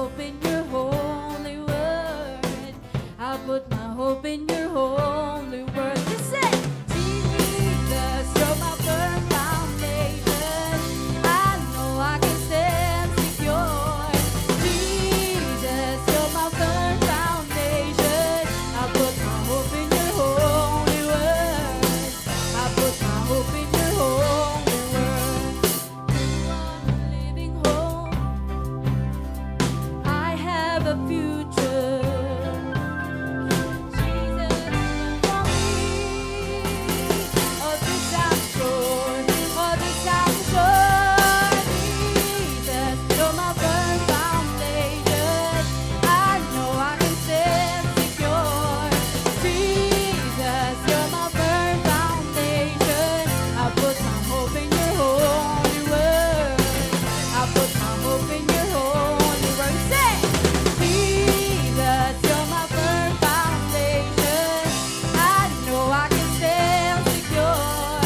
hope in your holy word. I put my hope in your holy word. Just say, Jesus, you're my firm foundation. I know I can stand secure. Jesus, you're my firm foundation. I put my hope in your holy word. I put my hope in your holy word. You are the living hope. I have a future. Jesus, for me. Oh, this I'm sure. Oh, this I'm sure. Jesus, you're my firm foundation. I know I can stand secure. Jesus, you're my firm foundation. I put my hope in your holy word. I put my hope in your holy word. Say, Jesus, you're my firm foundation. I know I can stand secure.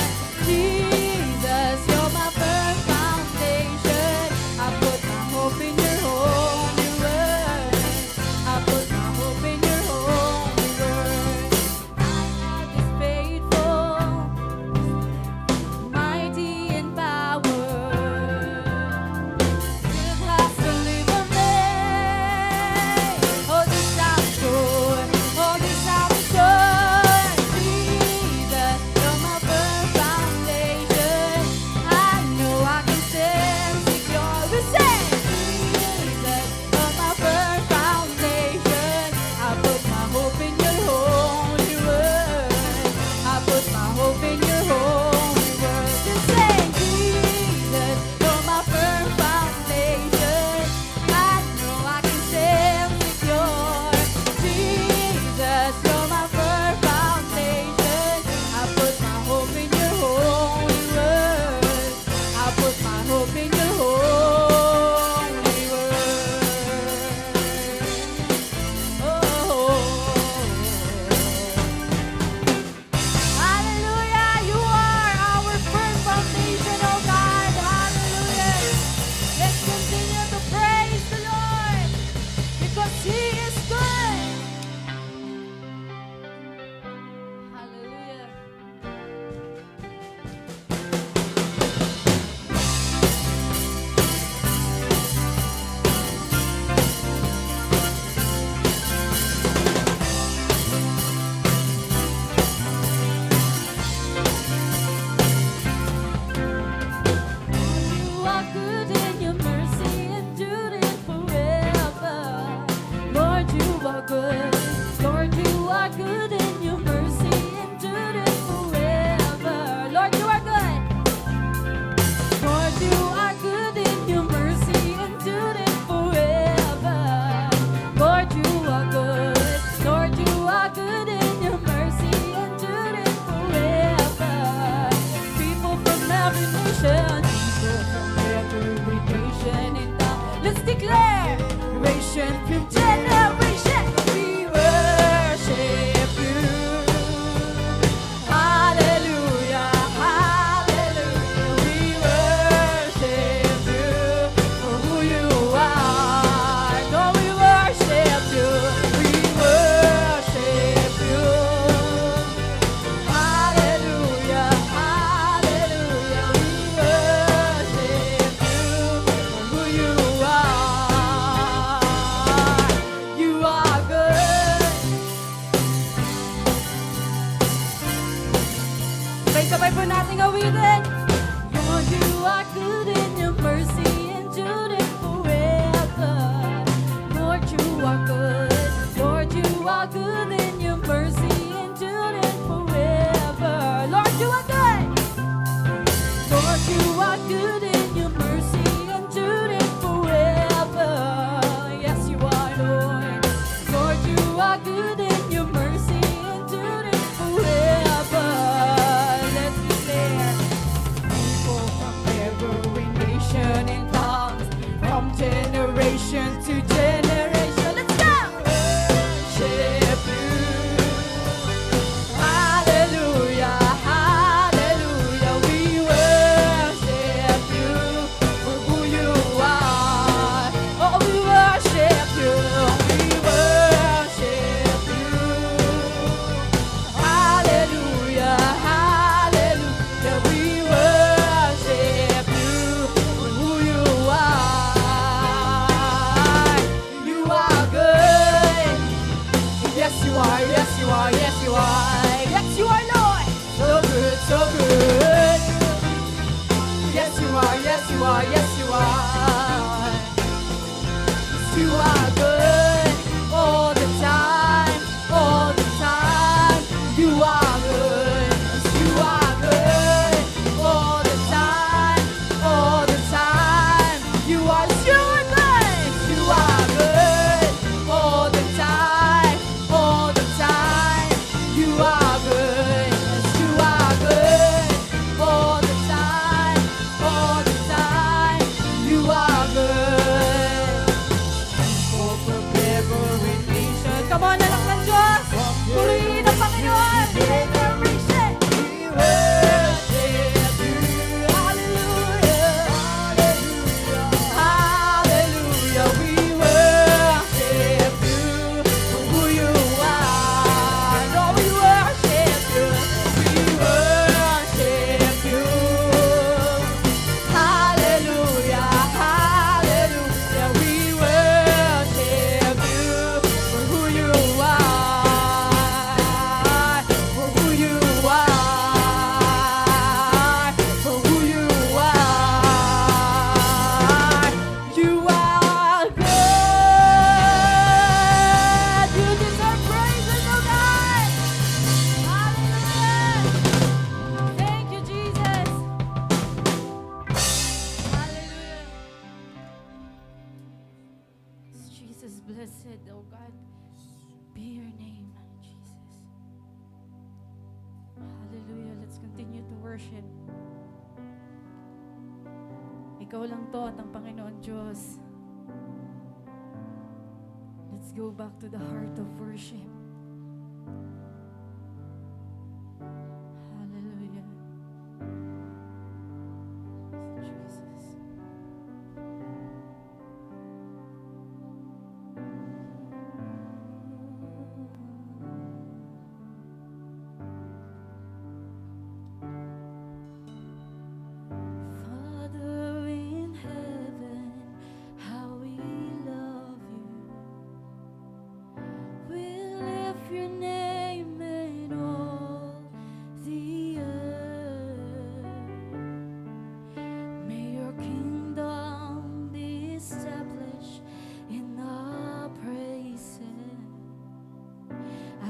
Jesus, you're my firm foundation. I put my hope in your holy word. I put my hope in your holy word. My God is faithful, mighty in power. Still has to live on me. Oh, this I'm sure. Oh, this I'm sure. Jesus, you're my firm foundation. I know I can stand secure. We say, Jesus, you're my firm foundation. I put my hope in your holy word. I put my hope in your holy word. Just say, Jesus, you're my firm foundation. I know I can stand secure. Jesus, you're my firm foundation. I put my hope in your holy word. I put my hope in your holy word. Oh, hallelujah! You are our firm foundation, oh God. Hallelujah! Let's continue to praise the Lord because He is good. Hallelujah! You are good and your mercy enduring forever. Lord, you are good. Lord, you are good and your mercy enduring forever. Lord, you are good. Lord, you are good and your mercy enduring forever. Lord, you are good. Lord, you are good and your mercy enduring forever. People from every nation, people from every nation in the let's declare, generation from generation, we worship you. Hallelujah, hallelujah, we worship you for who you are. No, we worship you, we worship you. Hallelujah, hallelujah, we worship you for who you are. You are good. Sabay-sabay po nating awitin. Lord, you are good and your mercy enduring forever. Lord, you are good. Lord, you are good and your mercy enduring forever. Lord, you are good. Lord, you are good and your mercy enduring forever. Yes, you are, Lord. Lord, you are good and your mercy enduring forever. Let's declare, people from every nation and tongues, from generation to generation. Let's go! Worship you. Hallelujah, hallelujah, we worship you for who you are. Oh, we worship are, yes you are, yes you are, yes you are, Lord. So good, so good. Yes you are, yes you are, yes you are. Yes, you are good all the time, all the time. You are good, yes, you are good all the time, all the time. You are sure good, you are good all the time, all the time. You are good, yes, you are good all the time, all the time. You are good. For preparing nation. Come on, anak ng Diyos. Purihin ang Panginoon. Generation. We worship you. Hallelujah. Hallelujah. We worship you for who you are. Lord, we worship you. We worship you. Hallelujah. Hallelujah. We worship you for who you are. For who you are. For who you are. You are good. You deserve praises, oh God. Hallelujah. Thank you, Jesus. Hallelujah. Jesus, blessed, oh God, be your name, Jesus. Hallelujah. Let's continue to worship. Ikaw lang to at ang Panginoon Diyos. Let's go back to the heart of worship. Hallelujah. Jesus. Father in heaven, how we love you. We lift your name in all the earth. May your kingdom be established in our praises.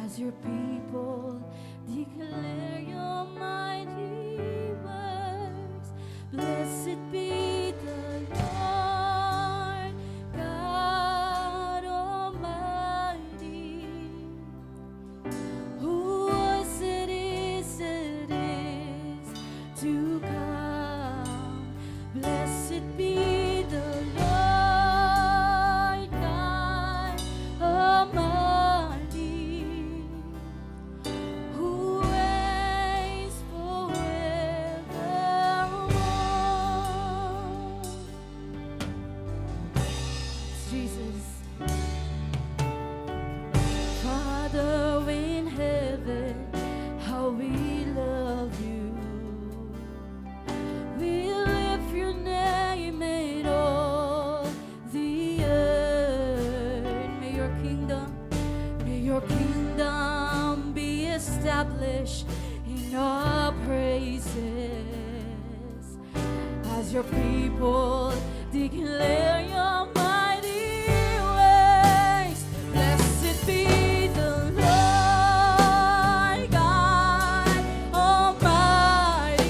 As your people declare your mighty works, blessed be the Lord God Almighty, who was, it is to come. Blessed be the Lord God Almighty, who reigns forevermore. Jesus. Father in heaven, how we love you. We lift your name in all the earth. May your kingdom be established in our praises. As your people declare your mighty ways, blessed be the Lord God Almighty,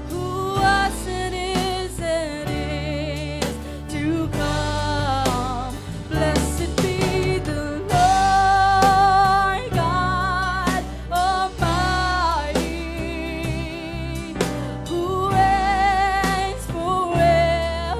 who was, it is to come. Blessed be the Lord God Almighty, who reigns forever.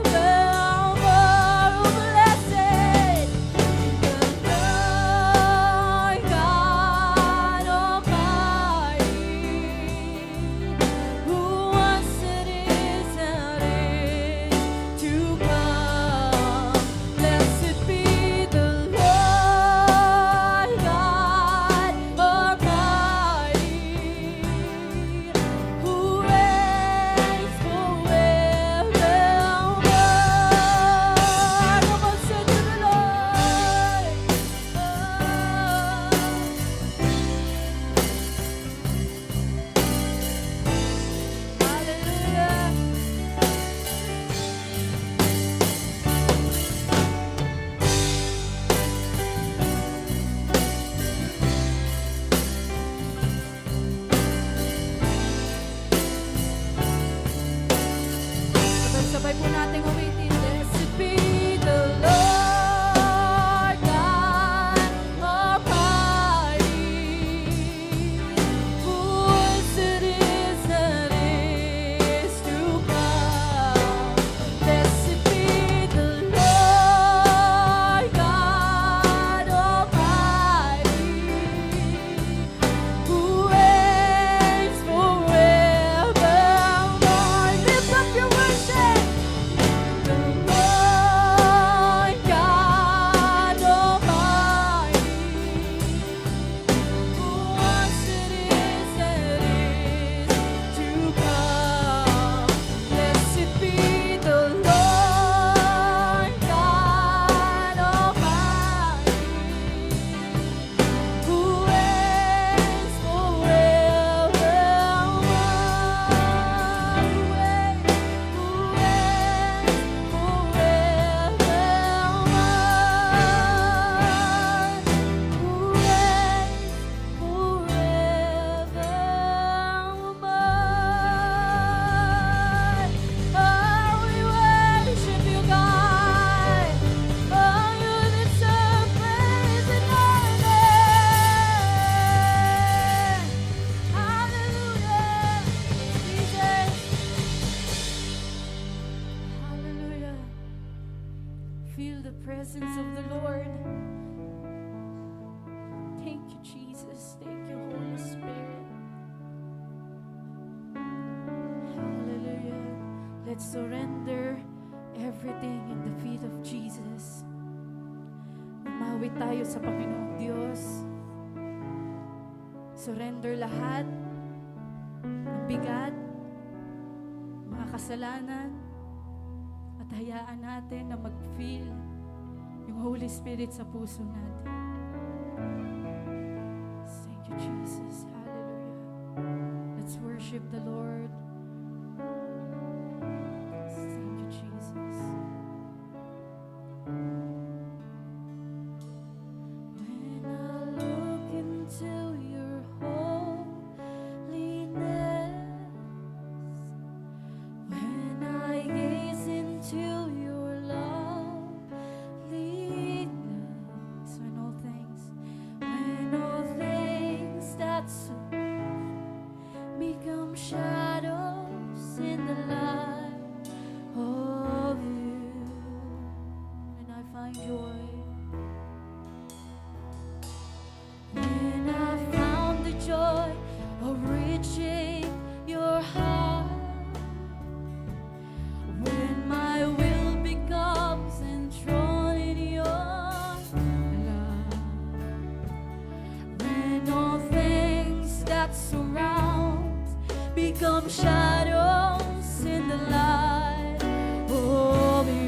feel the presence of the Lord. Thank you, Jesus. Thank you, Holy Spirit. Hallelujah. Let's surrender everything in the feet of Jesus. Umawi tayo sa Panginoong Diyos. Surrender lahat ng bigat, mga kasalanan, at hayaan natin na mag-feel yung Holy Spirit sa puso natin. Thank you, Jesus. Hallelujah. Let's worship the Lord. Thank you, Jesus. When I look into your holiness, when I gaze into your loveliness, when all things that become shadows in the light of you, and I find joy. When I found the joy of reaching your heart, when my will becomes enthroned in your love, when all things that surround become shadows in the light of you,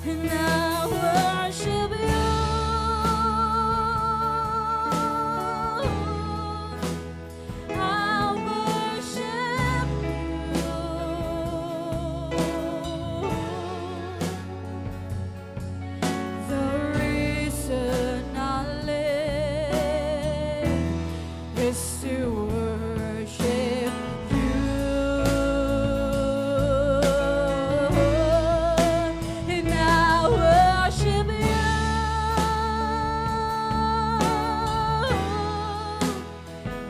and I worship you. I worship you. The reason I live is to worship you, and I worship you.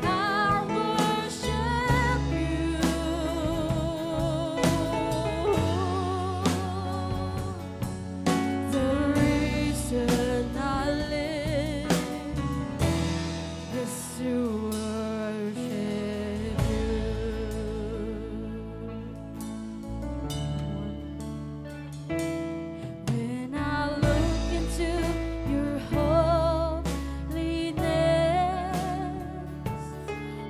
I worship you. The reason I live is to worship you. When I look into your holiness,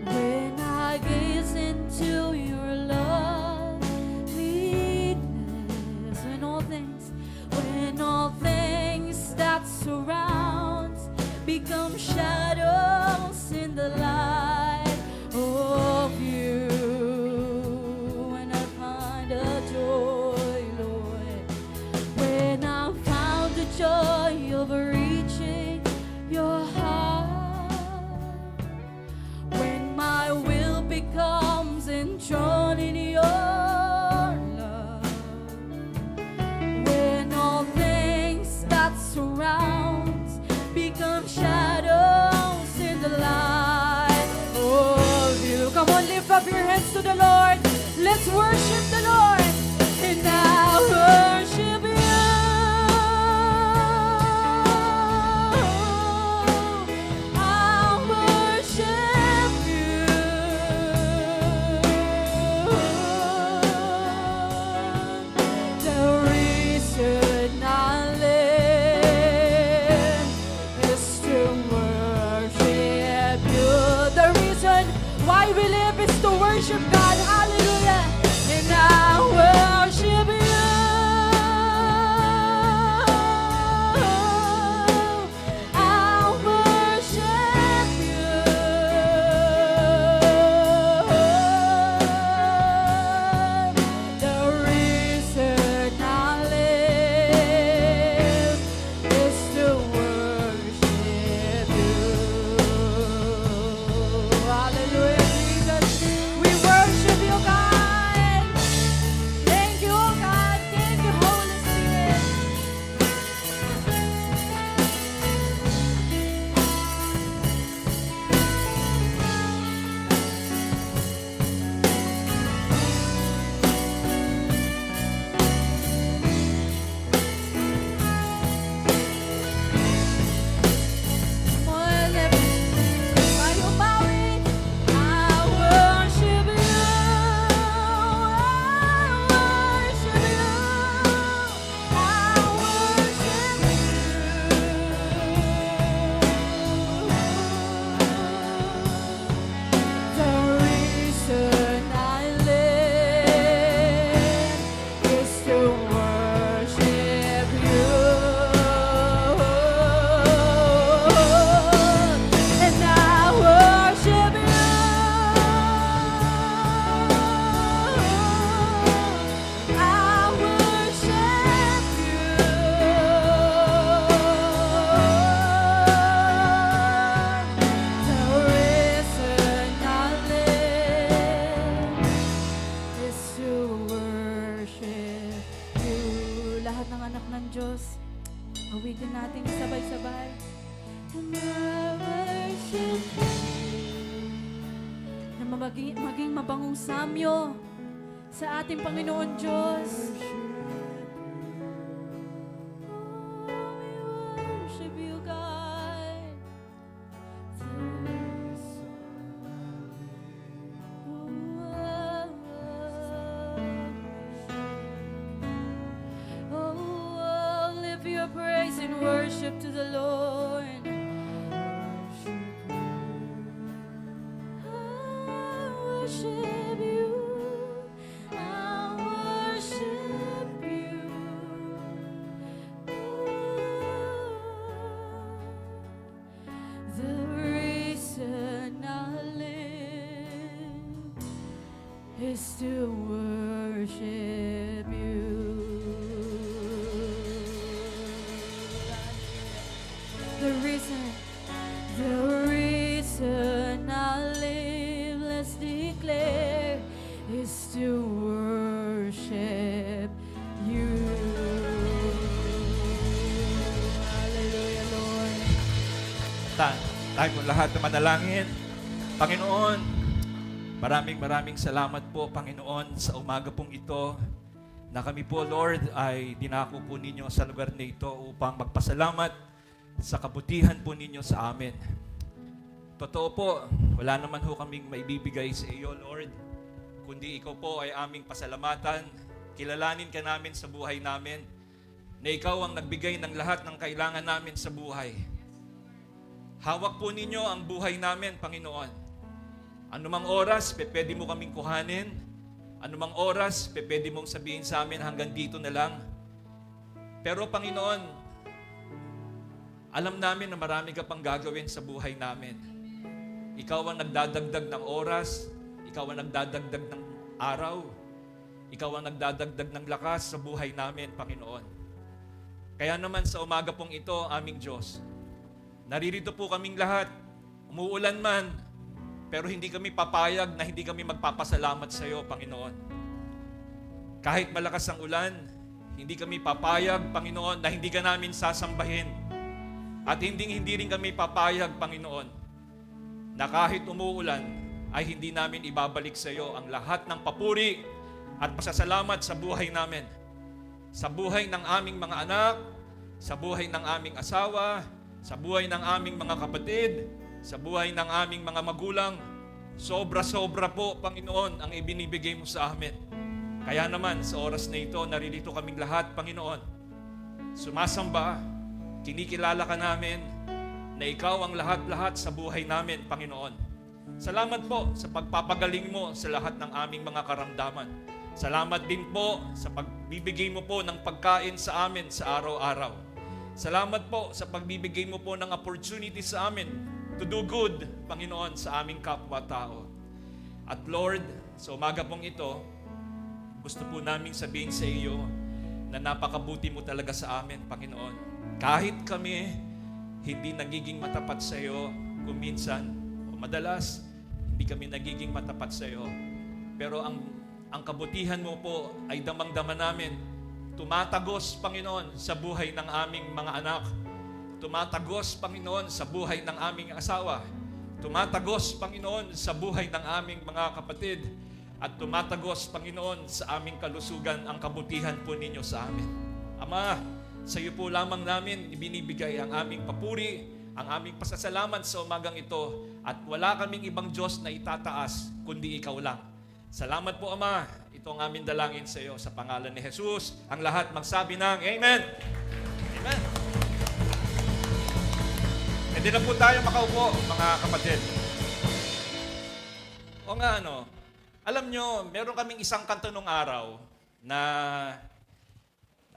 when I gaze into your loveliness, when all things that surround become shadows in the light of you, and I find a joy, Lord. When I found the joy of reaching your heart, when my will becomes enthroned in your love, when all things that surround become shadows in the light of you. Come on, lift up your hands to the Lord. Let's worship the Lord. And I worship you. I worship you. The reason I live is to worship you. The reason why we live is to worship God. Hallelujah. worship you. Lahat ng anak ng Diyos, awitin natin sabay-sabay. And I worship you. Na maging mabangong samyo sa ating Panginoon Diyos. Oh, we worship you, God. Oh, lift your praise and worship to the Lord. I worship you. I worship you. The reason I live is to worship you. The reason I live, let's declare, is to worship you. Hallelujah, Lord. Tayo po lahat na manalangin. Panginoon, maraming salamat po, Panginoon, sa umaga pong ito na kami po, Lord, ay dinako po ninyo sa lugar na ito upang magpasalamat sa kabutihan po ninyo sa amin. Totoo po, wala naman ho kaming maibibigay sa iyo, Lord, kundi ikaw po ay aming pasalamatan. Kilalanin ka namin sa buhay namin na ikaw ang nagbigay ng lahat ng kailangan namin sa buhay. Hawak po ninyo ang buhay namin, Panginoon. Anumang oras, pwede mo kaming kuhanin. Anumang oras, pwede mong sabihin sa amin hanggang dito na lang. Pero Panginoon, alam namin na marami ka pang gagawin sa buhay namin. Ikaw ang nagdadagdag ng oras, ikaw ang nagdadagdag ng araw, ikaw ang nagdadagdag ng lakas sa buhay namin, Panginoon. Kaya naman sa umaga pong ito, aming Diyos, naririto po kaming lahat, umuulan man, pero hindi kami papayag na hindi kami magpapasalamat sa iyo, Panginoon. Kahit malakas ang ulan, hindi kami papayag, Panginoon, na hindi ka namin sasambahin. At hindi rin kami papayag, Panginoon, na kahit umuulan, ay hindi namin ibabalik sa iyo ang lahat ng papuri at pasasalamat sa buhay namin. Sa buhay ng aming mga anak, sa buhay ng aming asawa, sa buhay ng aming mga kapatid, sa buhay ng aming mga magulang. Sobra-sobra po, Panginoon, ang ibinibigay mo sa amin. Kaya naman, sa oras na ito, naririto kaming lahat, Panginoon. Sumasamba, kinikilala ka namin na ikaw ang lahat-lahat sa buhay namin, Panginoon. Salamat po sa pagpapagaling mo sa lahat ng aming mga karamdaman. Salamat din po sa pagbibigay mo po ng pagkain sa amin sa araw-araw. Salamat po sa pagbibigay mo po ng opportunity sa amin to do good, Panginoon, sa aming kapwa-tao. At Lord, sa umaga pong ito, gusto po naming sabihin sa iyo na napakabuti mo talaga sa amin, Panginoon. Kahit kami hindi nagiging matapat sa iyo kung minsan o madalas, hindi kami nagiging matapat sa iyo. Pero ang kabutihan mo po ay damang-dama namin. Tumatagos, Panginoon, sa buhay ng aming mga anak. Tumatagos, Panginoon, sa buhay ng aming asawa. Tumatagos, Panginoon, sa buhay ng aming mga kapatid. At tumatagos, Panginoon, sa aming kalusugan ang kabutihan po ninyo sa amin. Ama, sa iyo po lamang namin ibinibigay ang aming papuri, ang aming pasasalamat sa umagang ito, at wala kaming ibang Diyos na itataas kundi ikaw lang. Salamat po, Ama. Ito ang aming dalangin sa iyo sa pangalan ni Jesus. Ang lahat magsabi ng Amen. Amen. Hindi na po tayo makaupo, mga kapatid. O nga, alam nyo, meron kaming isang kanto nung araw na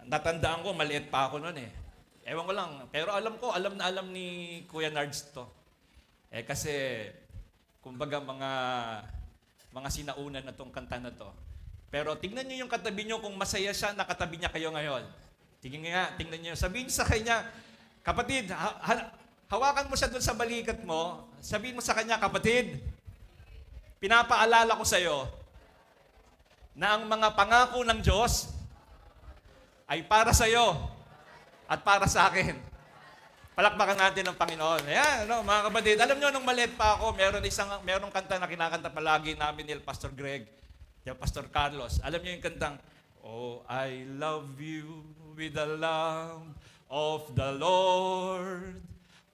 natandaan ko, maliit pa ako noon eh. Ewan ko lang. Pero alam na alam ni Kuya Nards to. Kasi, kumbaga mga sinaunan na tong kanta na to. Pero tingnan nyo yung katabi nyo kung masaya siya, nakatabi niya kayo ngayon. Tingnan nyo. Sabihin sa kanya, kapatid, hawakan mo siya doon sa balikat mo. Sabihin mo sa kanya, kapatid, pinapaalala ko sa'yo na ang mga pangako ng Diyos ay para sa iyo at para sa akin. Palakpakan natin ang Panginoon. Ayan, mga kapatid. Alam nyo, nung maliit pa ako, merong kanta na kinakanta palagi namin ni Pastor Greg, yung Pastor Carlos. Alam nyo yung kantang, Oh, I love you with the love of the Lord.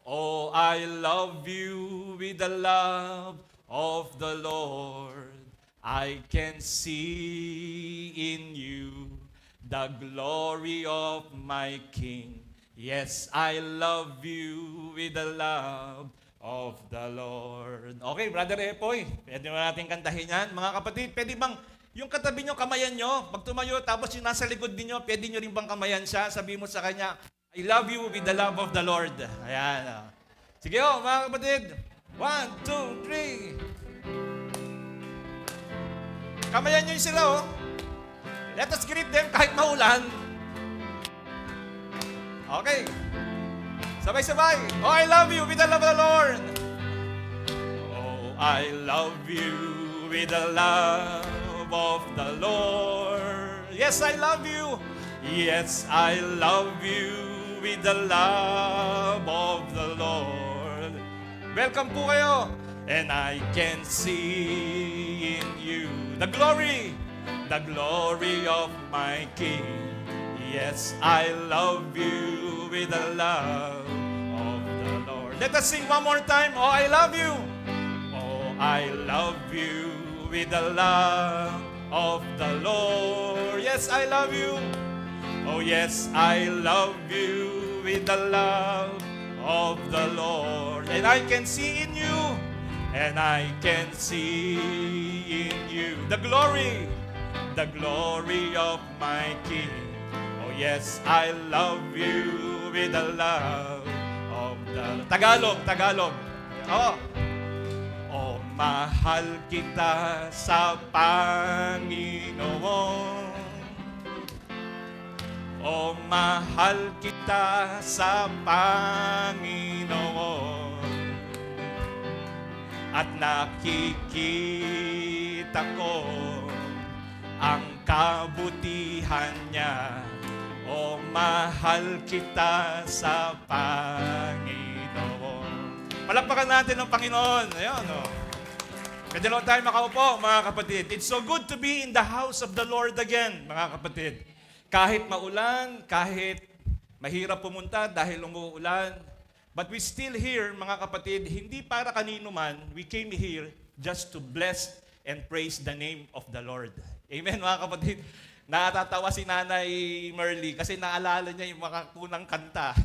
Oh, I love you with the love of the Lord. I can see in you the glory of my King. Yes, I love you with the love of the Lord. Okay, Brother Epoy, pwede mo natin kantahin yan. Mga kapatid, pwede bang yung katabi nyo, kamayan nyo, pag tumayo, tapos yung nasa likod ninyo, pwede nyo rin bang kamayan siya? Sabi mo sa kanya, I love you with the love of the Lord. Ayan. Sige mga kapatid. 1, 2, 3. Kamayan nyo yung sila Let us greet them kahit maulan. Okay. Sabay-sabay. Oh, I love you with the love of the Lord. Oh, I love you with the love of the Lord. Yes, I love you. Yes, I love you with the love of the Lord. Welcome po kayo. And I can see in you the glory of my King. Yes, I love you with the love of the Lord. Let us sing one more time. Oh, I love you. Oh, I love you with the love of the Lord. Yes, I love you. Oh, yes, I love you with the love of the Lord. And I can see in you, and I can see in you the glory of my King. Oh, yes, I love you with the love of the Tagalog. Oh. Oh, mahal kita sa Panginoon. Oh, mahal kita sa Panginoon. At nakikita ko ang kabutihan niya. Oh, mahal kita sa Panginoon. Palakpakan natin ang Panginoon. Ayan, Pwede lang tayo makaupo, mga kapatid. It's so good to be in the house of the Lord again, mga kapatid. Kahit maulan, kahit mahirap pumunta dahil umuulan, but we still here, mga kapatid, hindi para kanino man, we came here just to bless and praise the name of the Lord. Amen, mga kapatid. Natatawa si Nanay Merly kasi naalala niya yung mga unang kanta.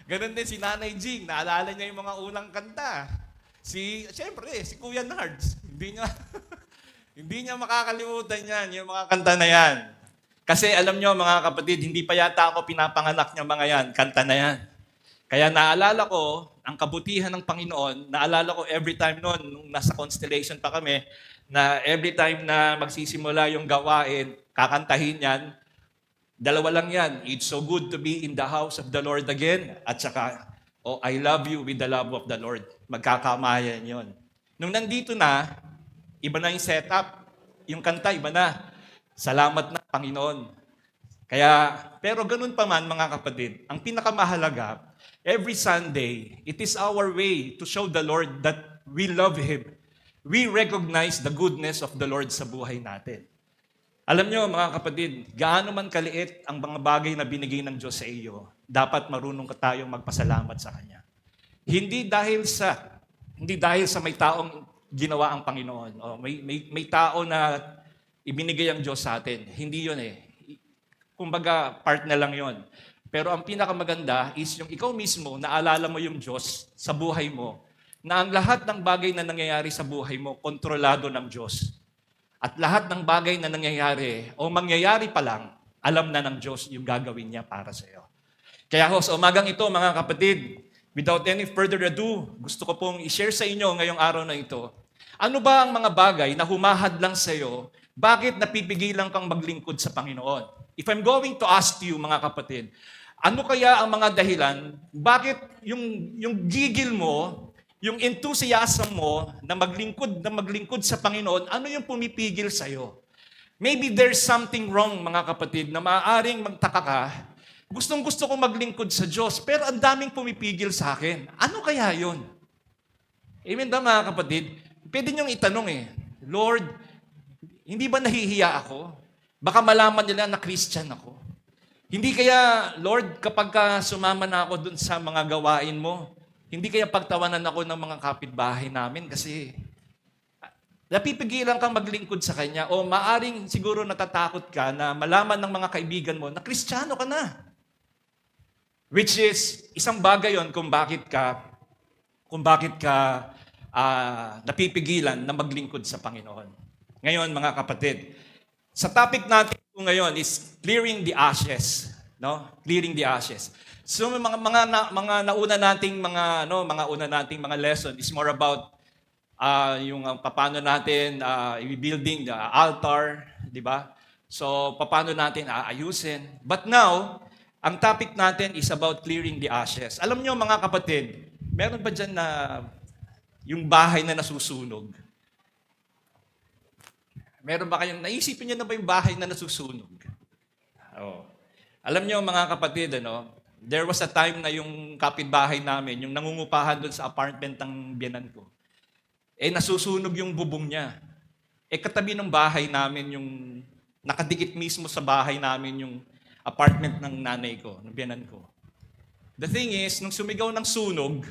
Ganon din si Nanay Jing, naalala niya yung mga unang kanta. Siyempre, si Kuya Nards, hindi niya makakalimutan yan, yung mga kanta na yan. Kasi alam nyo, mga kapatid, hindi pa yata ako pinapanganak niya mga yan, kanta na yan. Kaya naalala ko, ang kabutihan ng Panginoon, naalala ko every time noon, nung nasa Constellation pa kami, na every time na magsisimula yung gawain, kakantahin yan, dalawa lang yan. It's so good to be in the house of the Lord again. At saka, oh, I love you with the love of the Lord. Magkakamayan yon. Nung nandito na, iba na yung setup. Yung kanta, iba na. Salamat na, Panginoon. Pero ganun pa man, mga kapatid, ang pinakamahalaga, every Sunday, it is our way to show the Lord that we love Him. We recognize the goodness of the Lord sa buhay natin. Alam nyo, mga kapatid, gaano man kaliit ang mga bagay na binigay ng Diyos sa iyo, dapat marunong ka tayong magpasalamat sa Kanya. Hindi dahil sa may taong ginawa ang Panginoon. O may tao na ibinigay ang Diyos sa atin. Hindi yun Kumbaga, part na lang yon. Pero ang pinakamaganda is yung ikaw mismo, naalala mo yung Diyos sa buhay mo, na ang lahat ng bagay na nangyayari sa buhay mo, kontrolado ng Diyos. At lahat ng bagay na nangyayari o mangyayari pa lang, alam na ng Diyos yung gagawin niya para sa iyo. Kaya sa umagang ito, mga kapatid, without any further ado, gusto ko pong i-share sa inyo ngayong araw na ito. Ano ba ang mga bagay na humahad lang sa iyo? Bakit napipigilan kang maglingkod sa Panginoon? If I'm going to ask you, mga kapatid, ano kaya ang mga dahilan? Bakit yung gigil mo, yung enthusiasm mo na maglingkod sa Panginoon, ano yung pumipigil sa iyo? Maybe there's something wrong, mga kapatid, na maaaring magtaka ka. Gustong-gusto ko maglingkod sa Diyos, pero ang daming pumipigil sa akin. Ano kaya yun? Amen ba, mga kapatid? Pwede niyong itanong Lord, hindi ba nahihiya ako? Baka malaman nila na Christian ako. Hindi kaya, Lord, kapag sumama na ako dun sa mga gawain mo, hindi kaya pagtawanan ako ng mga kapitbahay namin kasi napipigilan kang maglingkod sa Kanya o maaring siguro natatakot ka na malaman ng mga kaibigan mo na Kristiyano ka na. Which is, isang bagay yon kung bakit ka napipigilan na maglingkod sa Panginoon. Ngayon, mga kapatid, sa topic natin ngayon is clearing the ashes, no? Clearing the ashes. So mga nauna nating mga lesson is more about yung paano natin i-building the altar, di ba? So paano natin aayusin. But now, ang topic natin is about clearing the ashes. Alam niyo, mga kapatid, meron ba dyan na yung bahay na nasusunog? Meron ba kayong, naisipin niyo na ba yung bahay na nasusunog? Oh. Alam niyo, mga kapatid, there was a time na yung kapitbahay namin, yung nangungupahan doon sa apartment ng biyanan ko, nasusunog yung bubong niya. Katabi ng bahay namin, yung nakadikit mismo sa bahay namin, yung apartment ng nanay ko, ng biyanan ko. The thing is, nung sumigaw ng sunog,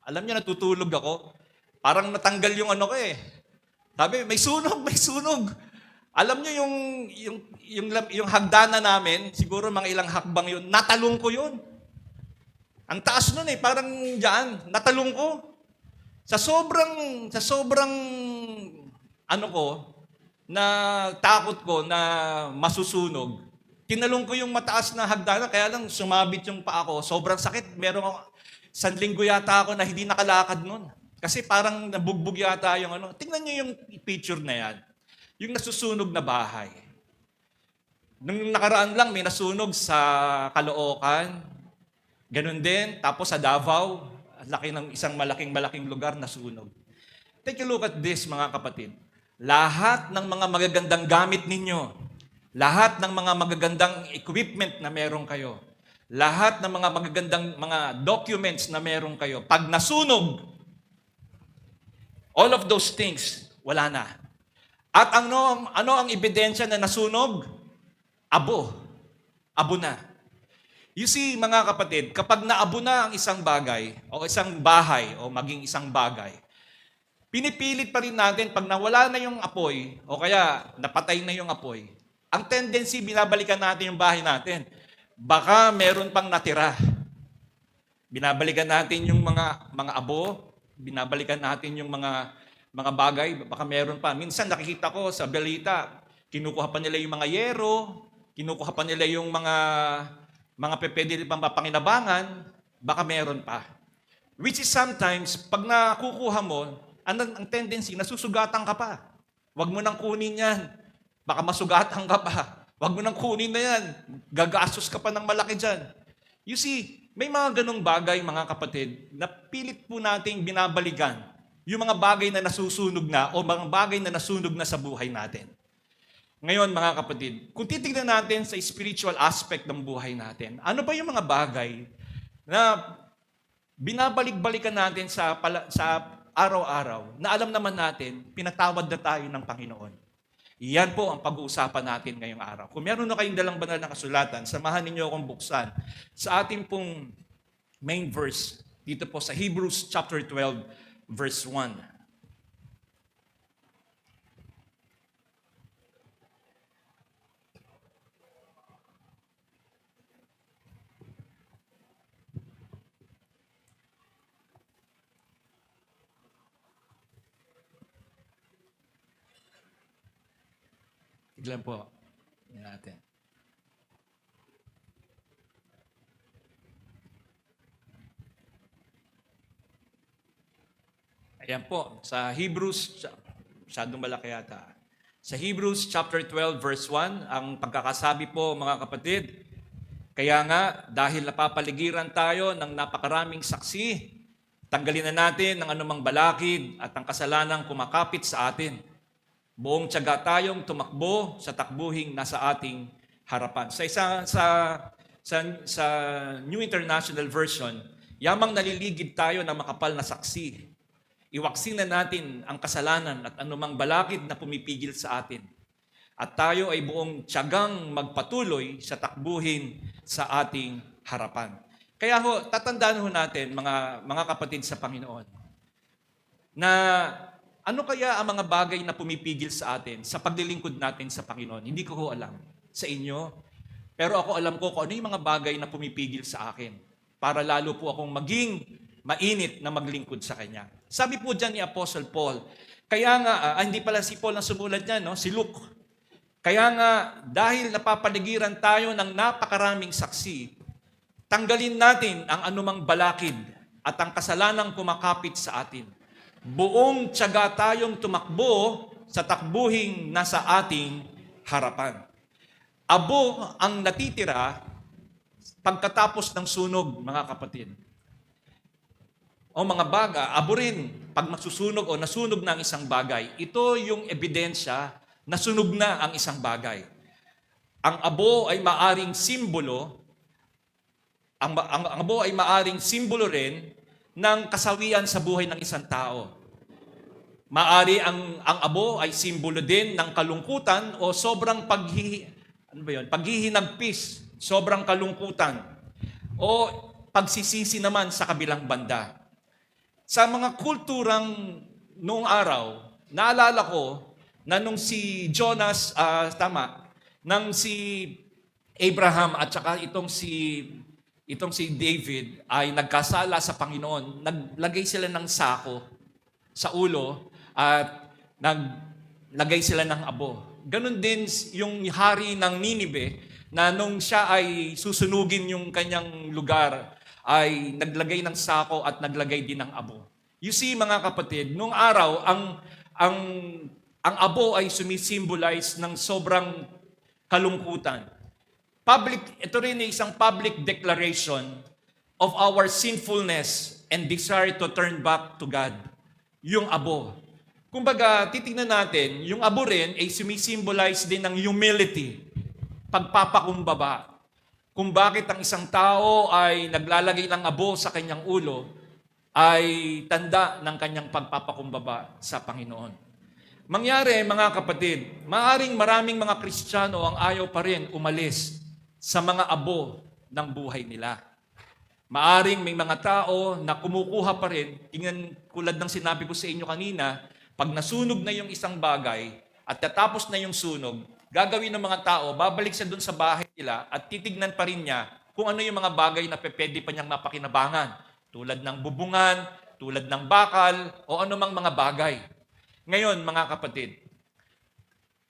alam niyo, natutulog ako, parang natanggal yung Sabi, may sunog. Alam niyo yung hagdanan namin, siguro mga ilang hakbang yun, natalong ko yun. Ang taas nun parang diyan, natalong ko. Sa sobrang na takot ko na masusunog, tinalong ko yung mataas na hagdanan, kaya lang sumabit yung paa ko, sobrang sakit. Isang linggo yata ako na hindi nakalakad nun. Kasi parang nabugbog yata yung Tingnan niyo yung picture na yan. Yung nasusunog na bahay. Nung nakaraan lang, may nasunog sa Caloocan. Ganun din. Tapos sa Davao, laki ng isang malaking lugar nasunog. Take a look at this, mga kapatid. Lahat ng mga magagandang gamit ninyo, lahat ng mga magagandang equipment na meron kayo, lahat ng mga magagandang mga documents na meron kayo, pag nasunog, all of those things, wala na. At ano ang ebidensya na nasunog? Abo. Abo na. You see, mga kapatid, kapag naabo na ang isang bagay, o isang bahay, o maging isang bagay, pinipilit pa rin natin, pag nawala na yung apoy, o kaya napatay na yung apoy, ang tendency, binabalikan natin yung bahay natin. Baka meron pang natira. Binabalikan natin yung mga abo, binabalikan natin yung mga bagay, baka meron pa. Minsan nakikita ko sa balita, kinukuha pa nila yung mga yero, kinukuha pa nila yung mga pwede pang mapanginabangan, baka meron pa. Which is sometimes, pag nakukuha mo, ang tendency, nasusugatan ka pa. Huwag mo nang kunin yan. Baka masugatan ka pa. Huwag mo nang kunin na yan. Gagastos ka pa ng malaki dyan. You see, may mga ganong bagay, mga kapatid, na pilit po nating binabalikan yung mga bagay na nasusunog na o mga bagay na nasunog na sa buhay natin. Ngayon, mga kapatid, kung titignan natin sa spiritual aspect ng buhay natin, ano ba yung mga bagay na binabalik-balikan natin sa araw-araw na alam naman natin, pinatawad na tayo ng Panginoon? Iyan po ang pag-uusapan natin ngayong araw. Kung meron na kayong dalang banal na kasulatan, samahan ninyo akong buksan sa ating pong main verse dito po sa Hebrews chapter 12, verse 1. Tignan po. Tignan natin. Ayan po, sa Hebrews, masyadong malaki yata. Sa Hebrews chapter 12, verse 1, ang pagkakasabi po, mga kapatid, kaya nga, dahil napapaligiran tayo ng napakaraming saksi, tanggalin na natin ang anumang balakid at ang kasalanang kumakapit sa atin. Buong tiyaga tayong tumakbo sa takbuhing nasa ating harapan. Sa New International Version, yamang naliligid tayo ng makapal na saksi. Iwaksin na natin ang kasalanan at anumang balakid na pumipigil sa atin. At tayo ay buong tiyagang magpatuloy sa takbuhin sa ating harapan. Kaya tatandaan natin, mga kapatid sa Panginoon, na ano kaya ang mga bagay na pumipigil sa atin sa paglilingkod natin sa Panginoon? Hindi ko alam sa inyo, pero ako alam ko kung ano yung mga bagay na pumipigil sa akin para lalo po akong maging mainit na maglingkod sa Kanya. Sabi po dyan ni Apostle Paul, kaya nga, hindi pala si Paul ang sumulat niya, no? Si Luke. Kaya nga, dahil napapaligiran tayo ng napakaraming saksi, tanggalin natin ang anumang balakid at ang kasalanang kumakapit sa atin. Buong tiyaga tayong tumakbo sa takbuhing nasa ating harapan. Abo ang natitira pagkatapos ng sunog, mga kapatid. O mga baga, abo rin pag masusunog o nasunog na ang isang bagay. Ito yung ebidensya na sunog na ang isang bagay. Ang abo ay maaring simbolo, ang abo ay maaring simbolo rin ng kasawian sa buhay ng isang tao. Maari ang abo ay simbolo din ng kalungkutan o sobrang paghihinagpis, sobrang kalungkutan, o pagsisisi naman sa kabilang banda. Sa mga kulturang noong araw, naalala ko na nung si Jonas, nang si Abraham at saka itong si David ay nagkasala sa Panginoon, naglagay sila ng sako sa ulo at naglagay sila ng abo. Ganon din yung hari ng Ninive na nung siya ay susunugin yung kanyang lugar ay naglagay ng sako at naglagay din ng abo. You see, mga kapatid, nung araw ang abo ay sumisimbolize ng sobrang kalungkutan. Ito rin ay isang public declaration of our sinfulness and desire to turn back to God. Yung abo. Kumbaga, titingnan natin, yung abo rin ay sumisimbolize din ng humility, pagpapakumbaba. Kung bakit ang isang tao ay naglalagay ng abo sa kanyang ulo, ay tanda ng kanyang pagpapakumbaba sa Panginoon. Mangyari, mga kapatid, maaring maraming mga Kristiyano ang ayaw pa rin umalis sa mga abo ng buhay nila. Maaring may mga tao na kumukuha pa rin, tingnan tulad ng sinabi ko sa inyo kanina, pag nasunog na yung isang bagay at tatapos na yung sunog, gagawin ng mga tao, babalik siya dun sa bahay nila at titignan pa rin niya kung ano yung mga bagay na pwede pa niyang mapakinabangan. Tulad ng bubungan, tulad ng bakal, o anumang mga bagay. Ngayon, mga kapatid,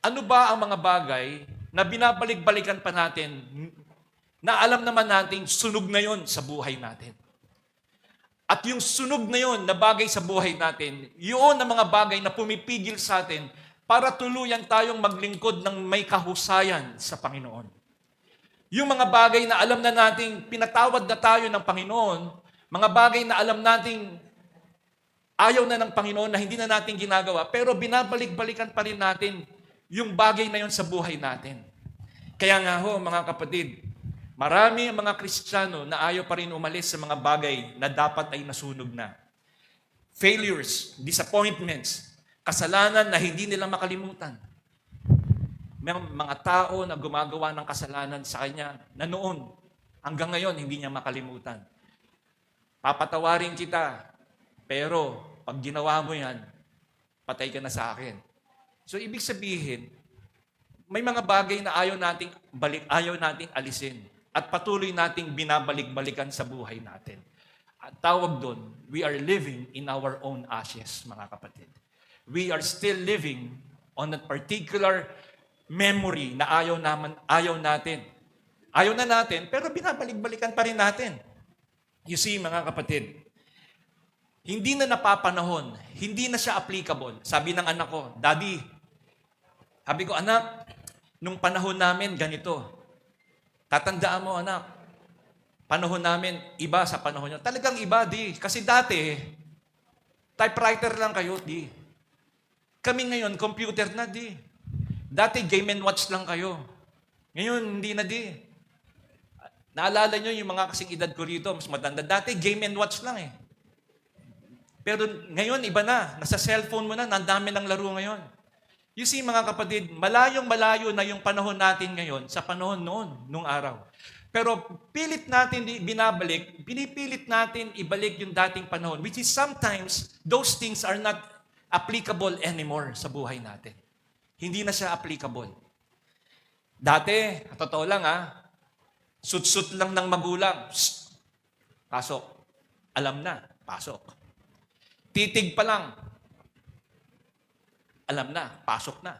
ano ba ang mga bagay na binabalik-balikan pa natin na alam naman natin sunog na yon sa buhay natin? At yung sunog na yon na bagay sa buhay natin, yun ang mga bagay na pumipigil sa atin para tuluyan tayong maglingkod ng may kahusayan sa Panginoon. Yung mga bagay na alam na nating pinatawad na tayo ng Panginoon, mga bagay na alam nating ayaw na ng Panginoon na hindi na natin ginagawa, pero binabalik-balikan pa rin natin yung bagay na yon sa buhay natin. Kaya nga mga kapatid, marami ang mga Kristiyano na ayaw pa rin umalis sa mga bagay na dapat ay nasunog na. Failures, disappointments, kasalanan na hindi nila makalimutan. May mga tao na gumagawa ng kasalanan sa kanya na noon, hanggang ngayon, hindi niya makalimutan. Papatawarin kita, pero pag ginawa mo yan, patay ka na sa akin. So, ibig sabihin, may mga bagay na ayaw nating alisin at patuloy nating binabalik-balikan sa buhay natin. At tawag doon, we are living in our own ashes, mga kapatid. We are still living on a particular memory na ayaw natin. Ayaw na natin, pero binabalik-balikan pa rin natin. You see, mga kapatid, hindi na napapanahon, hindi na siya applicable. Sabi ng anak ko, Daddy, sabi ko, anak, nung panahon namin, ganito. Tatandaan mo, anak, panahon namin, iba sa panahon nyo. Talagang iba, di. Kasi dati, typewriter lang kayo, di. Kami ngayon, computer na di. Dati game and watch lang kayo. Ngayon, hindi na di. Naalala nyo yung mga kasing edad ko rito, mas matanda. Dati game and watch lang eh. Pero ngayon, iba na. Nasa cellphone mo na, nandami ng laro ngayon. You see, mga kapatid, malayong-malayo na yung panahon natin ngayon sa panahon noon, nung araw. Pero pilit natin pinipilit natin ibalik yung dating panahon, which is sometimes those things are not applicable anymore sa buhay natin. Hindi na siya applicable. Dati, totoo lang sut-sut lang ng magulang. Shh, pasok. Alam na, pasok. Titig pa lang. Alam na, pasok na.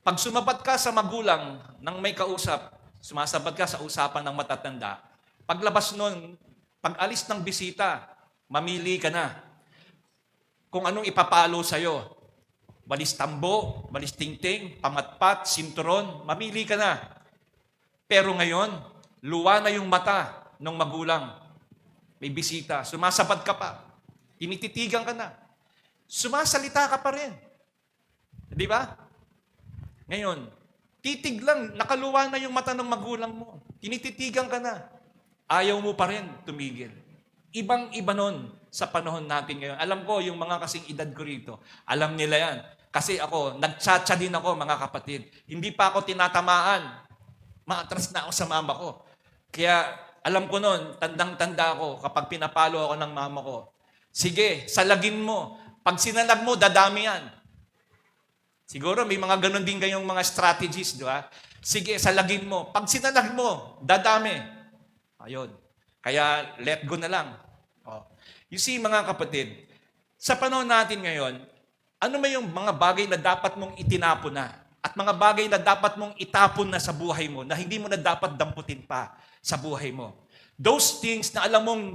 Pag sumabat ka sa magulang nang may kausap, sumasabat ka sa usapan ng matatanda, paglabas nun, pag alis ng bisita, mamili ka na kung anong ipapalo sa'yo. Balis tambo, balis tingting, pamatpat, sinturon, mamili ka na. Pero ngayon, luwa na yung mata ng magulang. May bisita, sumasabat ka pa. Tinititigan ka na. Sumasalita ka pa rin. Di ba? Ngayon, titig lang, nakaluwa na yung mata ng magulang mo. Tinititigan ka na. Ayaw mo pa rin tumigil. Ibang-iba nun sa panahon natin ngayon. Alam ko, yung mga kasing edad ko rito, alam nila yan. Kasi ako, nagtsatsa din ako, mga kapatid. Hindi pa ako tinatamaan. Maatras na ako sa mama ko. Kaya, alam ko nun, tandang-tanda ako kapag pinapalo ako ng mama ko. Sige, salagin mo. Pag sinalag mo, dadami yan. Siguro may mga ganun din kayong mga strategies, di ba? Sige, salagin mo. Pag sinalag mo, dadami. Ayun. Kaya let go na lang. Oh. You see, mga kapatid, sa panahon natin ngayon, ano may yung mga bagay na dapat mong itinapon na at mga bagay na dapat mong itapon na sa buhay mo na hindi mo na dapat damputin pa sa buhay mo. Those things na alam mong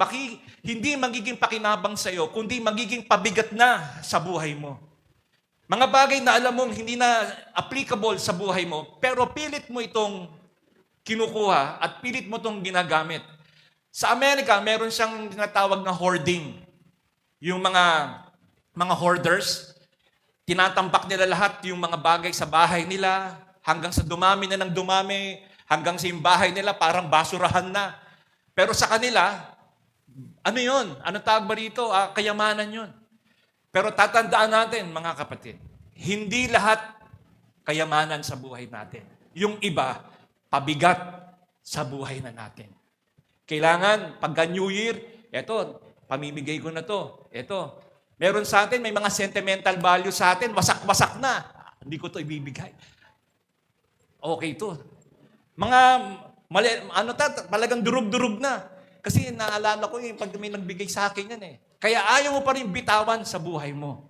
hindi magiging pakinabang sa'yo, kundi magiging pabigat na sa buhay mo. Mga bagay na alam mong hindi na applicable sa buhay mo, pero pilit mo itong kinukuha at pilit mo itong ginagamit. Sa Amerika, meron siyang tinatawag na hoarding. Yung mga hoarders, tinatampak nila lahat yung mga bagay sa bahay nila, hanggang sa dumami na ng dumami, hanggang sa yung bahay nila parang basurahan na. Pero sa kanila, ano yun? Ano tawag ba rito? Kayamanan yun. Pero tatandaan natin, mga kapatid, hindi lahat kayamanan sa buhay natin. Yung iba, pabigat sa buhay na natin. Kailangan, pagka New Year, eto, pamimigay ko na to. Eto, meron sa atin, may mga sentimental value sa atin, wasak-wasak na. Hindi ko to ibibigay. Okay to. Mga, talagang durug-durug na. Kasi naalala ko pag may nagbigay sa akin yan eh. Kaya ayaw mo pa rin bitawan sa buhay mo.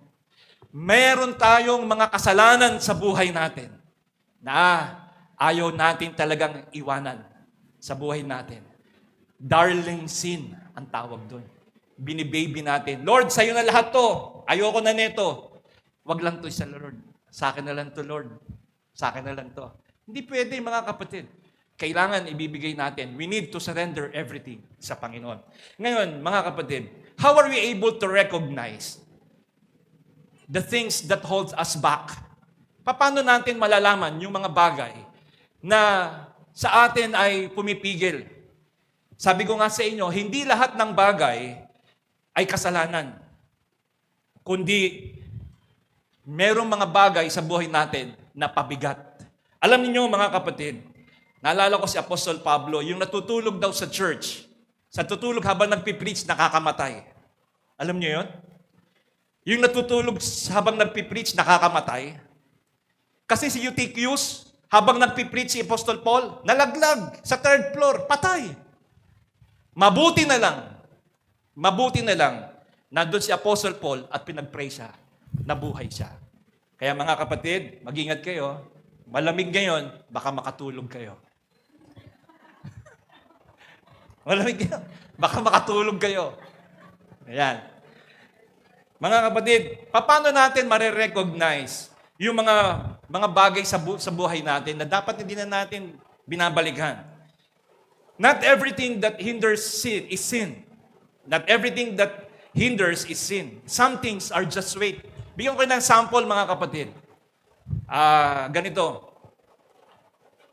Meron tayong mga kasalanan sa buhay natin na ayaw natin talagang iwanan sa buhay natin. Darling sin ang tawag doon. Binibaby natin. Lord, sa'yo na lahat to. Ayoko na neto. Wag lang to sa Lord. Sa akin na lang to, Lord. Sa akin na lang to. Hindi pwede, mga kapatid. Kailangan ibibigay natin. We need to surrender everything sa Panginoon. Ngayon, mga kapatid, how are we able to recognize the things that holds us back? Paano natin malalaman yung mga bagay na sa atin ay pumipigil? Sabi ko nga sa inyo, hindi lahat ng bagay ay kasalanan. Kundi, merong mga bagay sa buhay natin na pabigat. Alam niyo mga kapatid, naalala ko si Apostol Pablo, yung natutulog daw sa church. Sa tutulog habang nagpipreach, nakakamatay. Alam niyo yun? Yung natutulog habang nagpipreach, nakakamatay. Kasi si Eutychus, habang nagpipreach si Apostol Paul, nalaglag sa 3rd floor, patay. Mabuti na lang, nandun si Apostle Paul at pinag-pray siya, nabuhay siya. Kaya mga kapatid, mag-ingat kayo, malamig ngayon, baka makatulog kayo. Malamig ngayon, baka makatulog kayo. Ayan. Mga kapatid, paano natin marirecognize yung mga bagay sa buhay natin na dapat hindi na natin binabalikan? Not everything that hinders sin is sin. Not everything that hinders is sin. Some things are just weight Bigyan ko kayo ng sample mga kapatid. Ganito.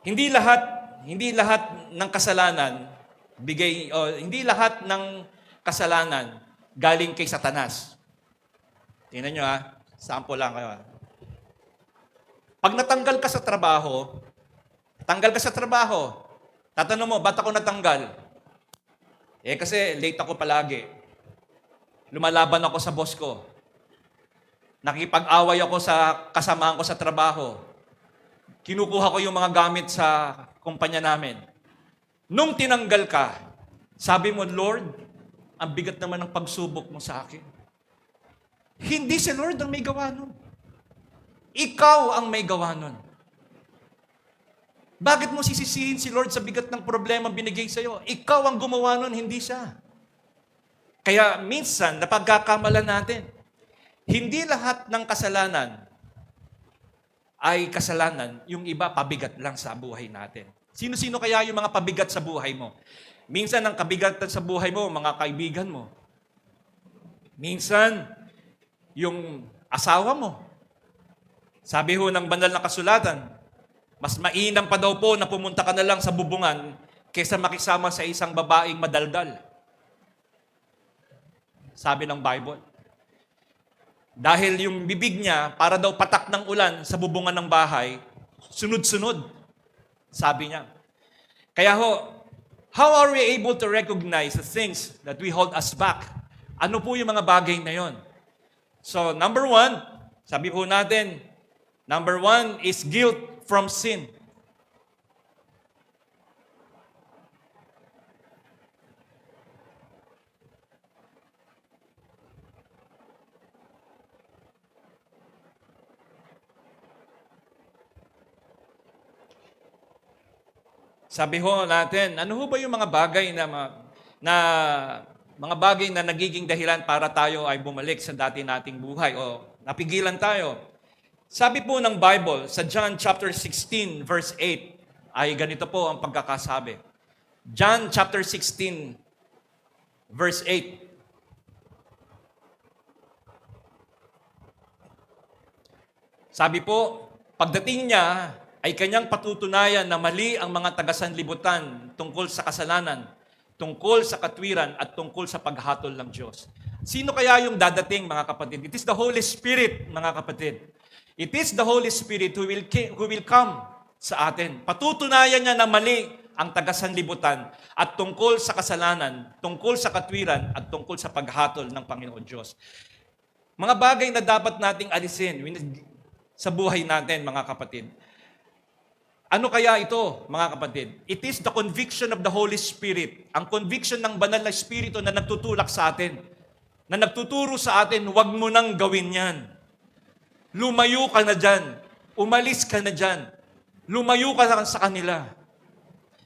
Hindi lahat ng kasalanan hindi lahat ng kasalanan galing kay Satanas. Tingnan nyo sample lang kayo. Pag natanggal ka sa trabaho, tatanong mo, ba't ako natanggal? Kasi late ako palagi. Lumalaban ako sa boss ko. Nakipag-away ako sa kasamahan ko sa trabaho. Kinukuha ko yung mga gamit sa kumpanya namin. Nung tinanggal ka, sabi mo, Lord, ang bigat naman ng pagsubok mo sa akin. Hindi si Lord ang may gawa nun. Ikaw ang may gawa nun. Bakit mo sisisihin si Lord sa bigat ng problema binigay sa'yo? Ikaw ang gumawa nun, hindi siya. Kaya minsan, napagkakamalan natin. Hindi lahat ng kasalanan ay kasalanan, yung iba pabigat lang sa buhay natin. Sino-sino kaya yung mga pabigat sa buhay mo? Minsan ang kabigatan sa buhay mo, mga kaibigan mo. Minsan, yung asawa mo. Sabi ho ng banal na kasulatan, mas mainam pa daw po na pumunta ka na lang sa bubungan kaysa makisama sa isang babaeng madaldal. Sabi ng Bible. Dahil yung bibig niya, para daw patak ng ulan sa bubungan ng bahay, sunod-sunod. Sabi niya. Kaya how are we able to recognize the things that we hold us back? Ano po yung mga bagay na yon? So, number one is guilt from sin. Sabi ho natin, ano ho ba yung mga bagay na nagiging dahilan para tayo ay bumalik sa dati nating buhay o napigilan tayo? Sabi po ng Bible sa John chapter 16 verse 8 ay ganito po ang pagkakasabi. John chapter 16 verse 8. Sabi po, pagdating niya ay kanyang patutunayan na mali ang mga taga-sanlibutan tungkol sa kasalanan, tungkol sa katwiran, at tungkol sa paghatol ng Diyos. Sino kaya yung dadating, mga kapatid? It is the Holy Spirit, mga kapatid. It is the Holy Spirit who will come sa atin. Patutunayan niya na mali ang taga-sanlibutan at tungkol sa kasalanan, tungkol sa katwiran, at tungkol sa paghatol ng Panginoon Diyos. Mga bagay na dapat nating alisin sa buhay natin, mga kapatid. Ano kaya ito, mga kapatid? It is the conviction of the Holy Spirit. Ang conviction ng banal na Espiritu na nagtutulak sa atin. Na nagtuturo sa atin, huwag mo nang gawin yan. Lumayo ka na dyan. Umalis ka na dyan. Lumayo ka na sa kanila.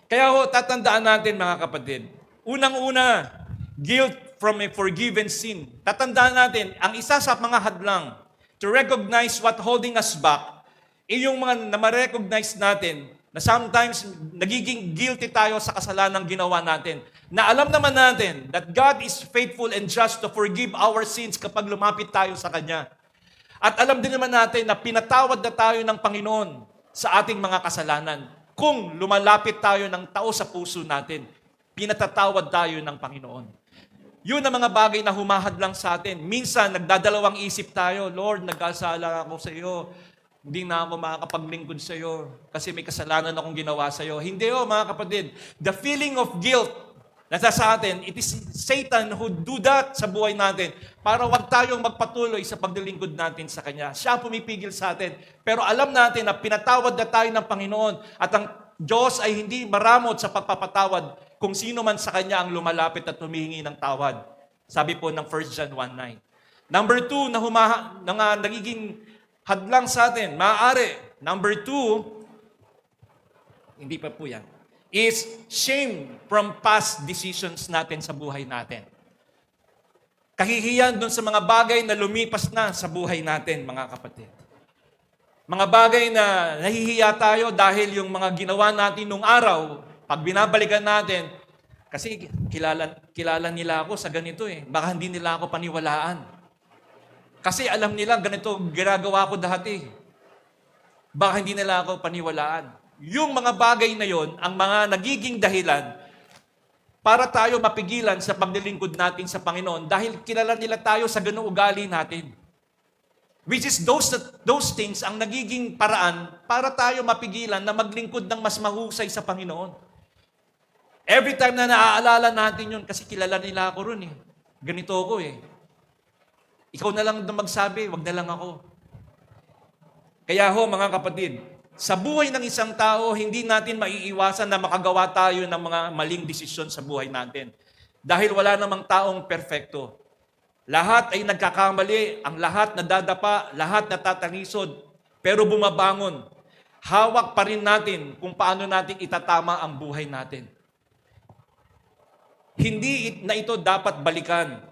Kaya tatandaan natin, mga kapatid. Unang-una, guilt from a forgiven sin. Tatandaan natin, ang isa sa mga hadlang to recognize what holding us back yung mga na-recognize natin na sometimes nagiging guilty tayo sa kasalanang ginawa natin. Na alam naman natin that God is faithful and just to forgive our sins kapag lumapit tayo sa Kanya. At alam din naman natin na pinatawad na tayo ng Panginoon sa ating mga kasalanan. Kung lumalapit tayo ng tao sa puso natin, pinatatawad tayo ng Panginoon. Yun ang mga bagay na humahad lang sa atin. Minsan, nagdadalawang isip tayo, Lord, nagkasala ako sa iyo. Hindi na ako makakapaglingkod sa iyo kasi may kasalanan akong ginawa sa iyo. Hindi mga kapatid. The feeling of guilt na sa atin, it is Satan who do that sa buhay natin para wag tayong magpatuloy sa paglilingkod natin sa Kanya. Siya pumipigil sa atin. Pero alam natin na pinatawad na tayo ng Panginoon at ang Diyos ay hindi maramot sa pagpapatawad kung sino man sa Kanya ang lumalapit at humihingi ng tawad. Sabi po ng 1 John 1:9. Number 2, na nagiging hadlang sa atin, maaari. Number 2, hindi pa po yan, is shame from past decisions natin sa buhay natin. Kahihiyan dun sa mga bagay na lumipas na sa buhay natin, mga kapatid. Mga bagay na nahihiya tayo dahil yung mga ginawa natin nung araw, pag binabalikan natin, kasi kilala nila ako sa ganito baka hindi nila ako paniwalaan. Kasi alam nila, ganito ginagawa ko dati. Baka hindi nila ako paniwalaan. Yung mga bagay na yon ang mga nagiging dahilan para tayo mapigilan sa paglilingkod natin sa Panginoon dahil kilala nila tayo sa ganoong ugali natin. Which is those things ang nagiging paraan para tayo mapigilan na maglingkod ng mas mahusay sa Panginoon. Every time na naaalala natin yun, kasi kilala nila ako ron eh. Ganito ako eh. Ikaw na lang na magsabi, wag na lang ako. Kaya ho, mga kapatid, sa buhay ng isang tao, hindi natin maiiwasan na makagawa tayo ng mga maling desisyon sa buhay natin. Dahil wala namang taong perfecto. Lahat ay nagkakamali, ang lahat nadadapa, lahat natatangisod, pero bumabangon. Hawak pa rin natin kung paano natin itatama ang buhay natin. Hindi na ito dapat balikan.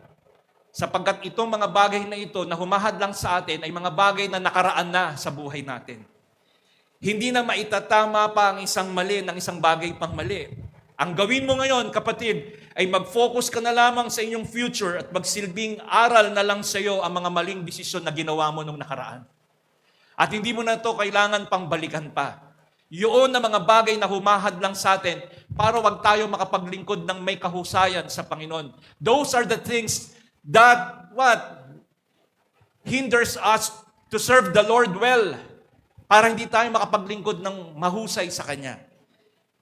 Sapagkat itong mga bagay na ito na humahad lang sa atin ay mga bagay na nakaraan na sa buhay natin. Hindi na maitatama pa ang isang mali ng isang bagay pang mali. Ang gawin mo ngayon, kapatid, ay mag-focus ka na lamang sa inyong future at magsilbing aral na lang sa iyo ang mga maling desisyon na ginawa mo nung nakaraan. At hindi mo na ito kailangan pang balikan pa. Yun na mga bagay na humahad lang sa atin para wag tayo makapaglingkod ng may kahusayan sa Panginoon. Those are the things that hinders us to serve the Lord well, para hindi tayo makapaglingkod ng mahusay sa Kanya.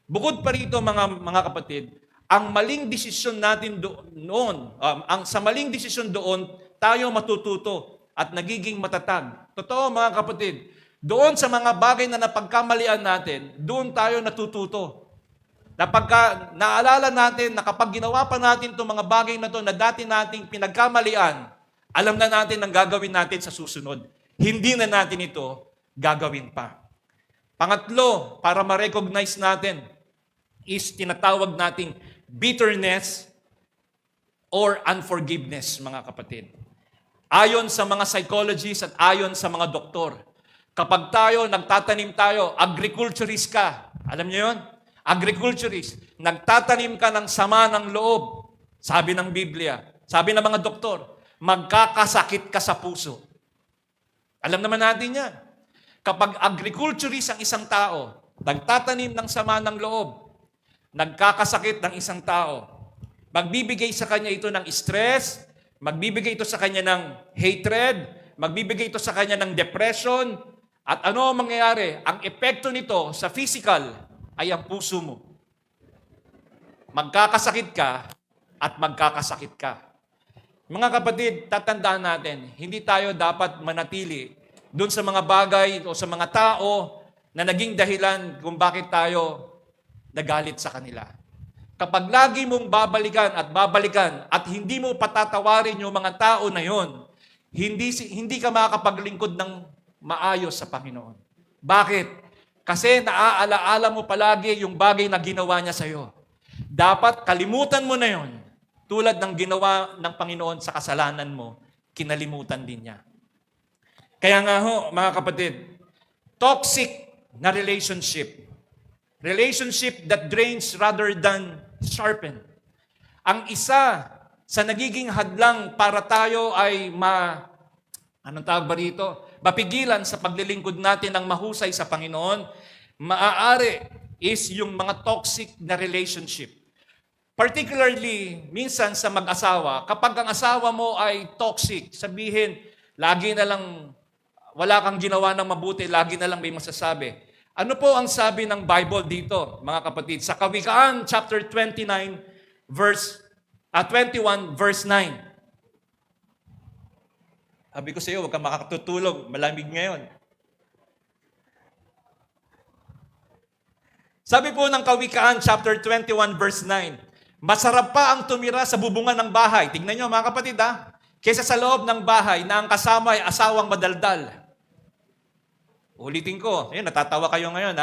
Bukod pa rito, mga kapatid, ang maling desisyon natin sa maling desisyon doon, tayo matututo at nagiging matatag. Totoo, mga kapatid, doon sa mga bagay na napagkamalian natin, doon tayo natututo. Naalala natin na kapag ginawa pa natin itong mga bagay na ito na dati nating pinagkamalian, alam na natin ang gagawin natin sa susunod. Hindi na natin ito gagawin pa. Pangatlo, para ma-recognize natin, is tinatawag nating bitterness or unforgiveness, mga kapatid. Ayon sa mga psychologists at ayon sa mga doktor, kapag nagtatanim tayo, agriculturist ka, alam niyo yun? Agriculturist, nagtatanim ka ng sama ng loob. Sabi ng Biblia, sabi ng mga doktor, magkakasakit ka sa puso. Alam naman natin yan. Kapag agriculturist ang isang tao, nagtatanim ng sama ng loob, nagkakasakit ng isang tao, magbibigay sa kanya ito ng stress, magbibigay ito sa kanya ng hatred, magbibigay ito sa kanya ng depression, at ano ang mangyayari? Ang epekto nito sa physical ay ang puso mo. Magkakasakit ka at magkakasakit ka. Mga kapatid, tatandaan natin, hindi tayo dapat manatili doon sa mga bagay o sa mga tao na naging dahilan kung bakit tayo nagalit sa kanila. Kapag lagi mong babalikan at hindi mo patatawarin yung mga tao na yon, hindi ka makakapaglingkod ng maayos sa Panginoon. Bakit? Kasi naaalaala mo palagi yung bagay na ginawa niya sa'yo. Dapat kalimutan mo na yon. Tulad ng ginawa ng Panginoon sa kasalanan mo, kinalimutan din niya. Kaya nga ho, mga kapatid, toxic na relationship. Relationship that drains rather than sharpen. Ang isa sa nagiging hadlang para tayo ay mapigilan sa paglilingkod natin ng mahusay sa Panginoon, maaari is yung mga toxic na relationship. Particularly, minsan sa mag-asawa, kapag ang asawa mo ay toxic, sabihin, lagi na lang, wala kang ginawa ng mabuti, lagi na lang may masasabi. Ano po ang sabi ng Bible dito, mga kapatid? Sa Kawikaan, chapter 21, verse 9. Sabi ko sa iyo, huwag kang makakatutulog. Malamig ngayon. Sabi po ng Kawikaan, chapter 21, verse 9, masarap pa ang tumira sa bubungan ng bahay. Tingnan nyo, mga kapatid, kaysa sa loob ng bahay na ang kasama ay asawang madaldal. Ulitin ko. Ayun, natatawa kayo ngayon,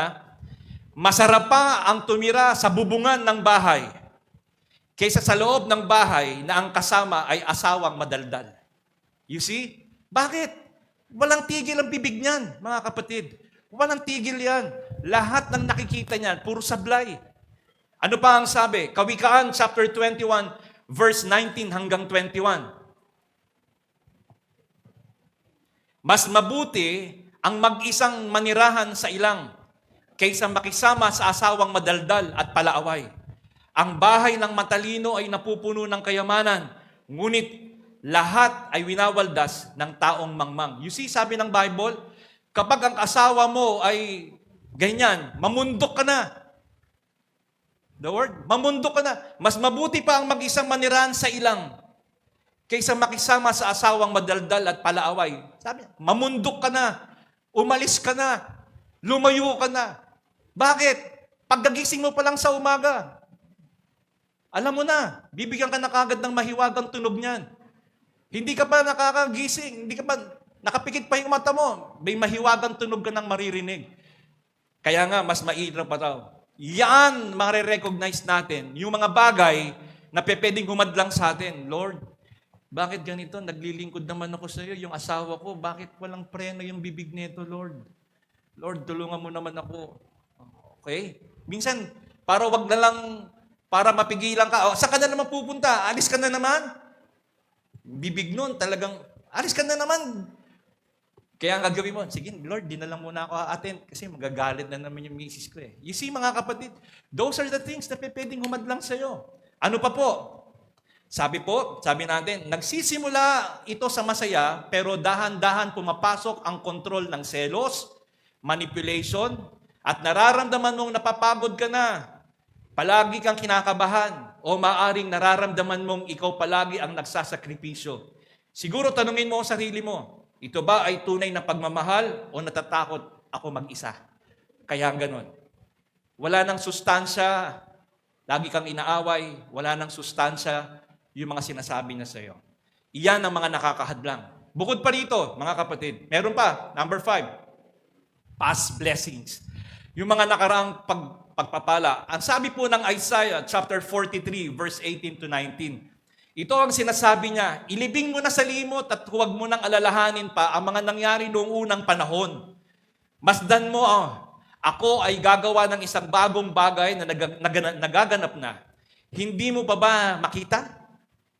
Masarap pa ang tumira sa bubungan ng bahay kaysa sa loob ng bahay na ang kasama ay asawang madaldal. You see? Bakit? Walang tigil ang bibig niyan, mga kapatid. Walang tigil yan. Lahat ng nakikita niyan, puro sablay. Ano pa ang sabi? Kawikaan, chapter 21, verse 19 hanggang 21. Mas mabuti ang mag-isang manirahan sa ilang kaysa makisama sa asawang madaldal at palaaway. Ang bahay ng matalino ay napupuno ng kayamanan, ngunit lahat ay winawaldas ng taong mangmang. You see, sabi ng Bible, kapag ang asawa mo ay ganyan, mamundok ka na. The word, mamundok ka na. Mas mabuti pa ang mag-isang manirahan sa ilang kaysa makisama sa asawang madaldal at palaaway. Sabi, mamundok ka na, umalis ka na, lumayo ka na. Bakit? Pagkagising mo pa lang sa umaga, alam mo na, bibigyan ka na kagad ng mahiwagang tunog niyan. Hindi ka pa nakakagising, hindi ka pa, nakapikit pa yung mata mo, may mahiwagang tunog ka nang maririnig. Kaya nga, mas mainam pa daw. Yan, marirecognize natin, yung mga bagay na pwedeng humadlang sa atin. Lord, bakit ganito? Naglilingkod naman ako sa iyo, yung asawa ko, bakit walang preno yung bibig nito, Lord? Lord, tulungan mo naman ako. Okay? Minsan, para wag na lang, para mapigilan ka, saan ka na naman pupunta? Alis ka na naman? Bibig nun, talagang, alis ka na naman. Kaya ang gagawin mo, sige, Lord, di na lang muna ako atin kasi magagalit na naman yung misis ko eh. You see, mga kapatid, those are the things na pwedeng humadlang sa'yo. Ano pa po? Sabi natin, nagsisimula ito sa masaya, pero dahan-dahan pumapasok ang kontrol ng selos, manipulation, at nararamdaman mong napapagod ka na. Palagi kang kinakabahan o maaring nararamdaman mong ikaw palagi ang nagsasakripisyo. Siguro tanungin mo ang sarili mo, ito ba ay tunay na pagmamahal o natatakot ako mag-isa? Kaya ganon. Wala nang sustansya, lagi kang inaaway, wala nang sustansya yung mga sinasabi niya sa iyo. Iyan ang mga nakakahadlang. Bukod pa rito, mga kapatid, meron pa, number 5, past blessings. Yung mga nakaraang pagpapala. Ang sabi po ng Isaiah chapter 43 verse 18 to 19. Ito ang sinasabi niya, ilibing mo na sa limot at huwag mo nang alalahanin pa ang mga nangyari noong unang panahon. Masdan mo, ako ay gagawa ng isang bagong bagay na nagaganap na. Hindi mo pa ba makita?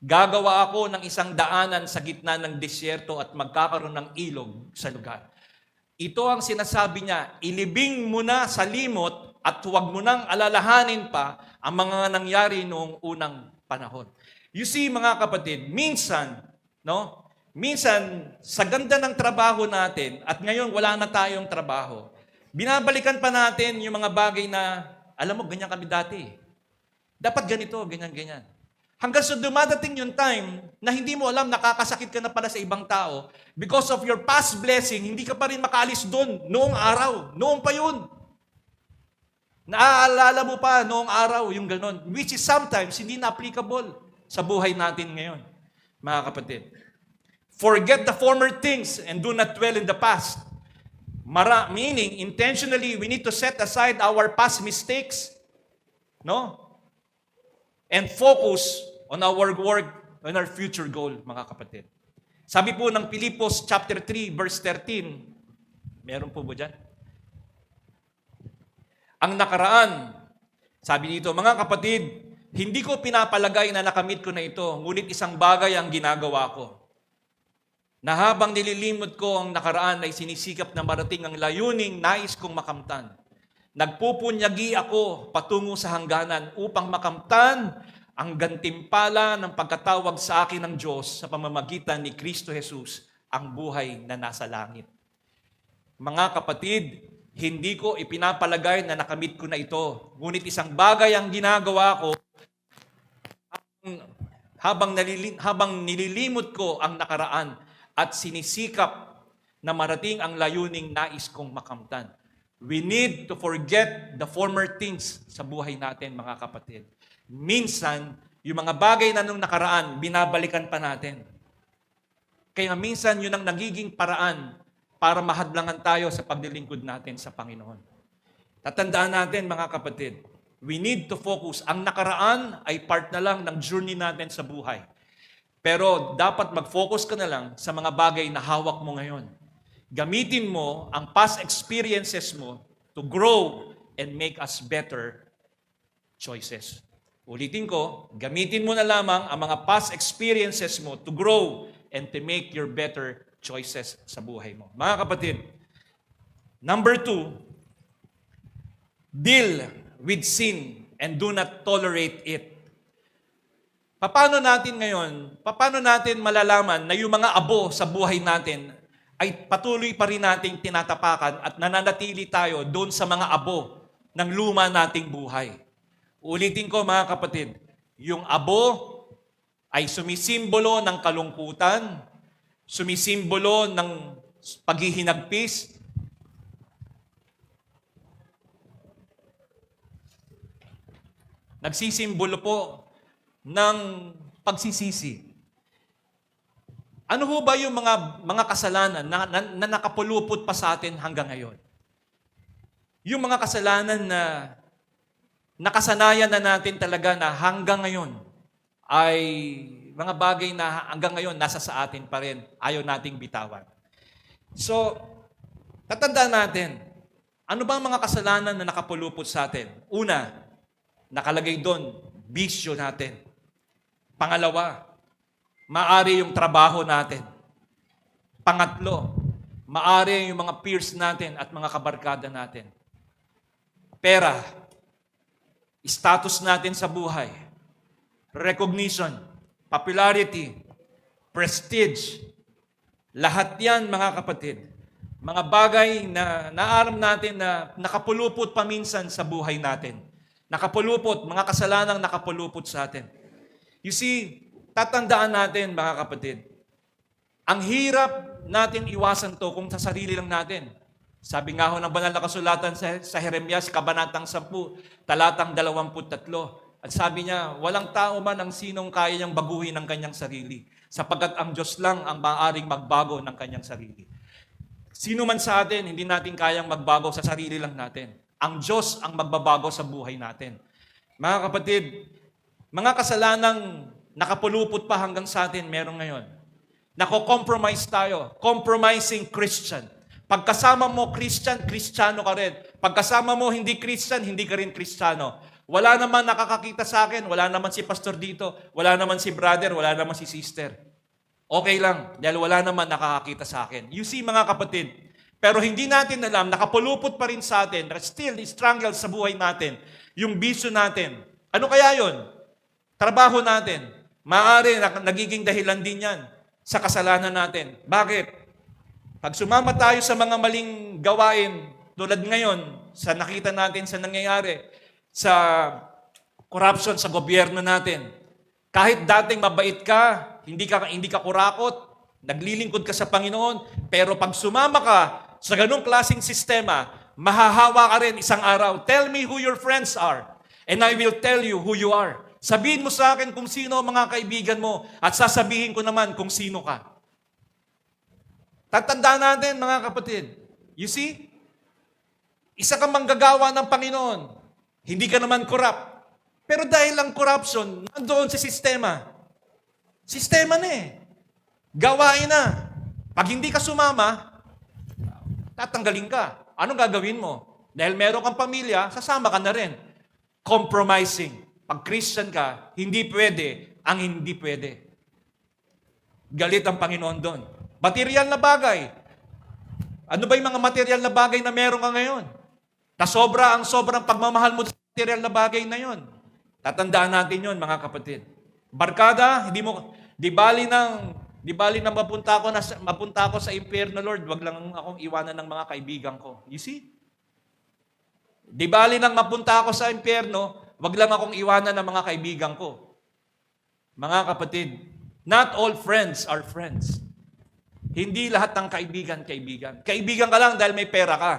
Gagawa ako ng isang daanan sa gitna ng disyerto at magkakaroon ng ilog sa lugar. Ito ang sinasabi niya, ilibing mo na sa limot at huwag mo nang alalahanin pa ang mga nangyari noong unang panahon. You see, mga kapatid, minsan sa ganda ng trabaho natin at ngayon wala na tayong trabaho, binabalikan pa natin yung mga bagay na, alam mo, ganyan kami dati. Dapat ganito, ganyan. Hanggang sa dumadating yung time na hindi mo alam, nakakasakit ka na pala sa ibang tao because of your past blessing, hindi ka pa rin makaalis doon noong araw. Noong pa yun. Naaalala mo pa noong araw yung ganon, which is sometimes hindi na applicable sa buhay natin ngayon, mga kapatid. Forget the former things and do not dwell in the past. Meaning, intentionally, we need to set aside our past mistakes, no? And focus on our work, on our future goal, mga kapatid. Sabi po ng Pilipos chapter 3, verse 13, meron po ba dyan? Ang nakaraan, sabi dito, mga kapatid, hindi ko pinapalagay na nakamit ko na ito, ngunit isang bagay ang ginagawa ko. Na habang nililimot ko ang nakaraan ay sinisikap na marating ang layuning nais kong makamtan. Nagpupunyagi ako patungo sa hangganan upang makamtan ang gantimpala ng pagkatawag sa akin ng Diyos sa pamamagitan ni Kristo Jesus, ang buhay na nasa langit. Mga kapatid, hindi ko ipinapalagay na nakamit ko na ito. Ngunit isang bagay ang ginagawa ko habang nililimot ko ang nakaraan at sinisikap na marating ang layuning nais kong makamtan. We need to forget the former things sa buhay natin, mga kapatid. Minsan, yung mga bagay na nung nakaraan, binabalikan pa natin. Kaya minsan, yun ang nagiging paraan para mahadlangan tayo sa paglilingkod natin sa Panginoon. Tatandaan natin, mga kapatid, we need to focus. Ang nakaraan ay part na lang ng journey natin sa buhay. Pero dapat mag-focus ka na lang sa mga bagay na hawak mo ngayon. Gamitin mo ang past experiences mo to grow and make us better choices. Ulitin ko, gamitin mo na lamang ang mga past experiences mo to grow and to make your better choices sa buhay mo. Mga kapatid, number 2, deal with sin and do not tolerate it. Paano natin malalaman na yung mga abo sa buhay natin ay patuloy pa rin nating tinatapakan at nananatili tayo doon sa mga abo ng luma nating buhay? Ulitin ko mga kapatid, yung abo ay sumisimbolo ng kalungkutan, sumisimbolo ng paghihinagpis, nagsisimbolo po ng pagsisisi. Ano ho ba yung mga kasalanan na nakapulupot pa sa atin hanggang ngayon? Yung mga kasalanan na nakasanayan na natin talaga na hanggang ngayon ay mga bagay na hanggang ngayon nasa sa atin pa rin, ayaw nating bitawan. So, tatandaan natin, ano ba ang mga kasalanan na nakapulupot sa atin? Una, nakalagay doon, bisyo natin. Pangalawa, maari yung trabaho natin. Pangatlo, maari yung mga peers natin at mga kabarkada natin. Pera, status natin sa buhay, recognition, popularity, prestige, lahat yan mga kapatid, mga bagay na naaram natin na nakapulupot paminsan sa buhay natin. Nakapulupot, mga kasalanang nakapulupot sa atin. You see, tatandaan natin mga kapatid, ang hirap natin iwasan to kung sa sarili lang natin. Sabi nga ho ng banal na kasulatan sa Jeremias, Kabanatang 10, talatang 23. At sabi niya, walang tao man ang sinong kaya niyang baguhin ang kanyang sarili, sapagkat ang Diyos lang ang maaaring magbago ng kanyang sarili. Sino man sa atin, hindi natin kayang magbago sa sarili lang natin. Ang Diyos ang magbabago sa buhay natin. Mga kapatid, mga kasalanang nakapulupot pa hanggang sa atin meron ngayon. Nako-compromise tayo. Compromising Christian. Pagkasama mo Christian, Kristiyano ka rin. Pagkasama mo hindi Christian, hindi ka rin Kristiyano. Wala naman nakakakita sa akin, wala naman si pastor dito, wala naman si brother, wala naman si sister. Okay lang, dahil wala naman nakakakita sa akin. You see mga kapatid, pero hindi natin alam, nakapulupot pa rin sa atin, still strangle sa buhay natin, yung bisyo natin. Ano kaya yon? Trabaho natin. Maaari nagiging dahilan din yan sa kasalanan natin. Bakit? Pag sumama tayo sa mga maling gawain, tulad ngayon, sa nakita natin sa nangyayari, sa corruption sa gobyerno natin, kahit dating mabait ka, hindi ka kurakot, naglilingkod ka sa Panginoon, pero pag sumama ka sa ganung klaseng sistema, mahahawa ka rin isang araw. Tell me who your friends are, and I will tell you who you are. Sabihin mo sa akin kung sino ang mga kaibigan mo, at sasabihin ko naman kung sino ka. Tatandaan natin, mga kapatid. You see? Isa kang manggagawa ng Panginoon. Hindi ka naman corrupt. Pero dahil ang corruption, nandoon sa sistema. Sistema na eh. Gawain na. Pag hindi ka sumama, tatanggalin ka. Anong gagawin mo? Dahil meron kang pamilya, sasama ka na rin. Compromising. Pag Christian ka, hindi pwede ang hindi pwede. Galit ang Panginoon doon. Material na bagay. Ano ba yung mga material na bagay na meron ka ngayon? Sobrang pagmamahal mo sa material na bagay na yon. Tatandaan natin yon mga kapatid. Barkada, di bali nang mapunta ako sa impyerno, Lord, wag lang akong iwanan ng mga kaibigan ko. You see? Di bali nang mapunta ako sa impyerno, wag lang akong iwanan ng mga kaibigan ko. Mga kapatid, not all friends are friends. Hindi lahat ng kaibigan. Kaibigan ka lang dahil may pera ka.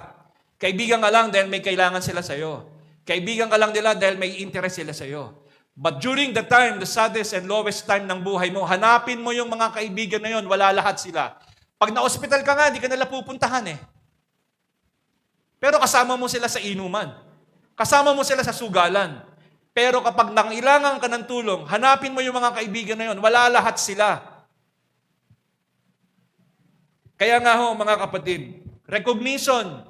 Kaibigan ka lang dahil may kailangan sila sa'yo. Kaibigan ka lang nila dahil may interest sila sa'yo. But during the time, the saddest and lowest time ng buhay mo, hanapin mo yung mga kaibigan na yun, wala lahat sila. Pag na-hospital ka nga, hindi ka nila pupuntahan eh. Pero kasama mo sila sa inuman. Kasama mo sila sa sugalan. Pero kapag nangailangan ka ng tulong, hanapin mo yung mga kaibigan na yun, wala lahat sila. Kaya nga ho, mga kapatid, recognition.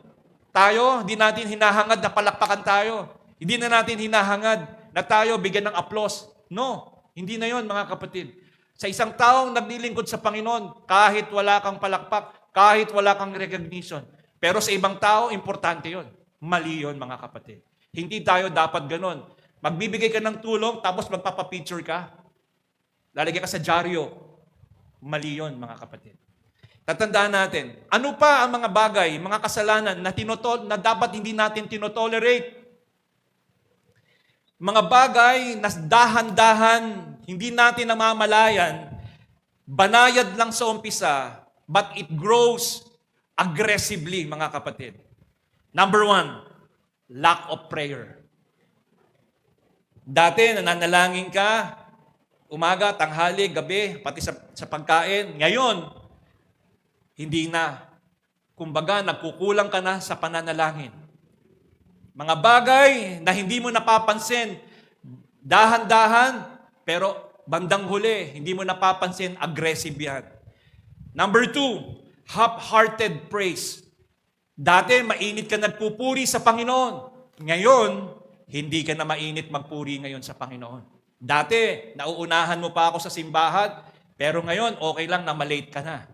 Tayo, hindi natin hinahangad na palakpakan tayo. Hindi na natin hinahangad na tayo bigyan ng applause. No, hindi na yon mga kapatid. Sa isang taong naglilingkod sa Panginoon, kahit wala kang palakpak, kahit wala kang recognition. Pero sa ibang tao, importante yon. Mali yon, mga kapatid. Hindi tayo dapat ganon. Magbibigay ka ng tulong, tapos magpapapicture ka. Lalagay ka sa dyaryo. Mali yon, mga kapatid. Tatandaan natin, ano pa ang mga bagay, mga kasalanan na dapat hindi natin tinotolerate? Mga bagay na dahan-dahan, hindi natin namamalayan, banayad lang sa umpisa, but it grows aggressively, mga kapatid. Number 1, lack of prayer. Dati, nananalangin ka, umaga, tanghali, gabi, pati sa pagkain. Ngayon, hindi na. Kumbaga, nagkukulang ka na sa pananalangin. Mga bagay na hindi mo napapansin, dahan-dahan, pero bandang huli, hindi mo napapansin, aggressive yan. Number 2, half-hearted praise. Dati, mainit ka nagpupuri sa Panginoon. Ngayon, hindi ka na mainit magpuri ngayon sa Panginoon. Dati, nauunahan mo pa ako sa simbahan, pero ngayon, okay lang na malate ka na.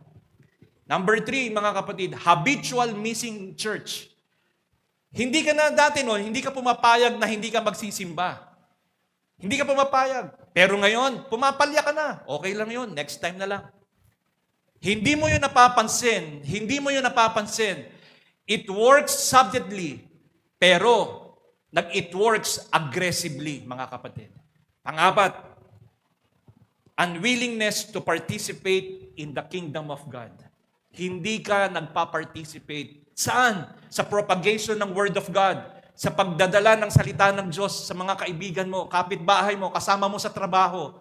Number 3, mga kapatid, habitual missing church. Hindi ka na dati noon, hindi ka pumapayag na hindi ka magsisimba. Hindi ka pumapayag. Pero ngayon, pumapalya ka na. Okay lang yun, next time na lang. Hindi mo yun napapansin. It works subtly, pero it works aggressively, mga kapatid. Pang-apat, unwillingness to participate in the kingdom of God. Hindi ka nagpa-participate. Saan? Sa propagation ng Word of God. Sa pagdadala ng salita ng Diyos sa mga kaibigan mo, kapitbahay mo, kasama mo sa trabaho.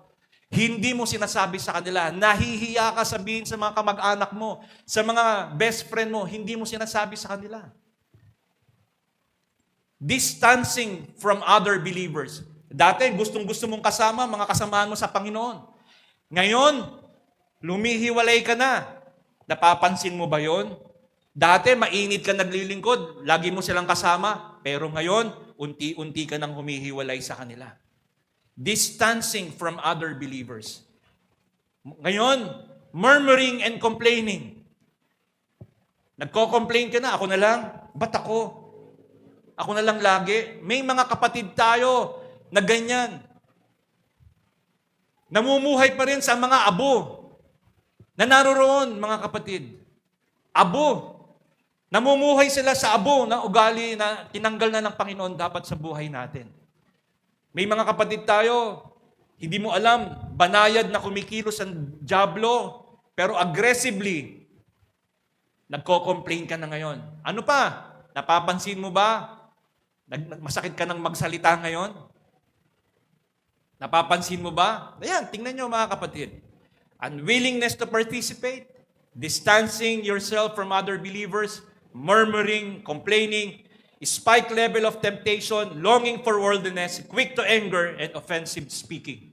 Hindi mo sinasabi sa kanila. Nahihiya ka sabihin sa mga kamag-anak mo, sa mga best friend mo, hindi mo sinasabi sa kanila. Distancing from other believers. Dati, gustong-gusto mong kasama, mga kasamaan mo sa Panginoon. Ngayon, lumihiwalay ka na. Napapansin mo ba yon? Dati, mainit ka naglilingkod, lagi mo silang kasama, pero ngayon, unti-unti ka nang humihiwalay sa kanila. Distancing from other believers. Ngayon, murmuring and complaining. Nagko-complain ka na, ako na lang, ba't ako? Ako na lang lagi. May mga kapatid tayo na ganyan. Namumuhay pa rin sa mga abo na naroroon, mga kapatid. Abo. Namumuhay sila sa abo na ugali na tinanggal na ng Panginoon dapat sa buhay natin. May mga kapatid tayo, hindi mo alam, banayad na kumikilos ang dyablo, pero aggressively, nagko-complain ka na ngayon. Ano pa? Napapansin mo ba? Masakit ka nang magsalita ngayon? Napapansin mo ba? Ayan, tingnan nyo mga kapatid. Unwillingness to participate, distancing yourself from other believers, murmuring, complaining, spike level of temptation, longing for worldliness, quick to anger, and offensive speaking.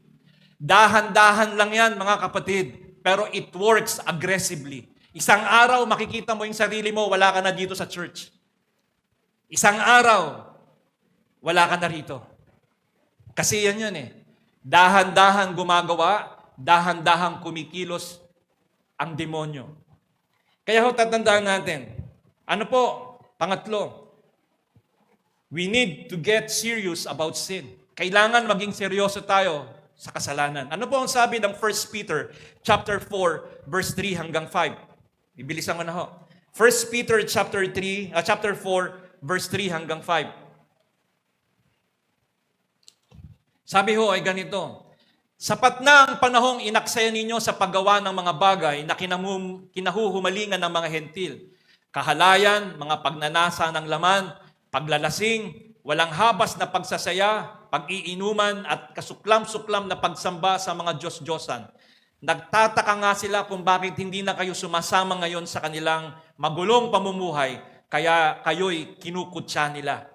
Dahan-dahan lang yan, mga kapatid, pero it works aggressively. Isang araw, makikita mo yung sarili mo, wala ka na dito sa church. Isang araw, wala ka na rito. Kasi yan yun eh. Dahan-dahan gumagawa, dahan-dahan kumikilos ang demonyo. Kaya ho, tatandaan natin, ano po? Pangatlo, we need to get serious about sin. Kailangan maging seryoso tayo sa kasalanan. Ano po ang sabi ng 1 Peter chapter 4 verse 3 hanggang 5? Bibilisan ko na ho. 1 Peter chapter 4 verse 3 hanggang 5. Sabi ho ay ganito, sapat na ang panahong inaksaya ninyo sa paggawa ng mga bagay na kinahuhumalingan ng mga hentil. Kahalayan, mga pagnanasa ng laman, paglalasing, walang habas na pagsasaya, pag-iinuman at kasuklam-suklam na pagsamba sa mga Diyos-Diyosan. Nagtataka nga sila kung bakit hindi na kayo sumasama ngayon sa kanilang magulong pamumuhay, kaya kayo'y kinukutsa nila.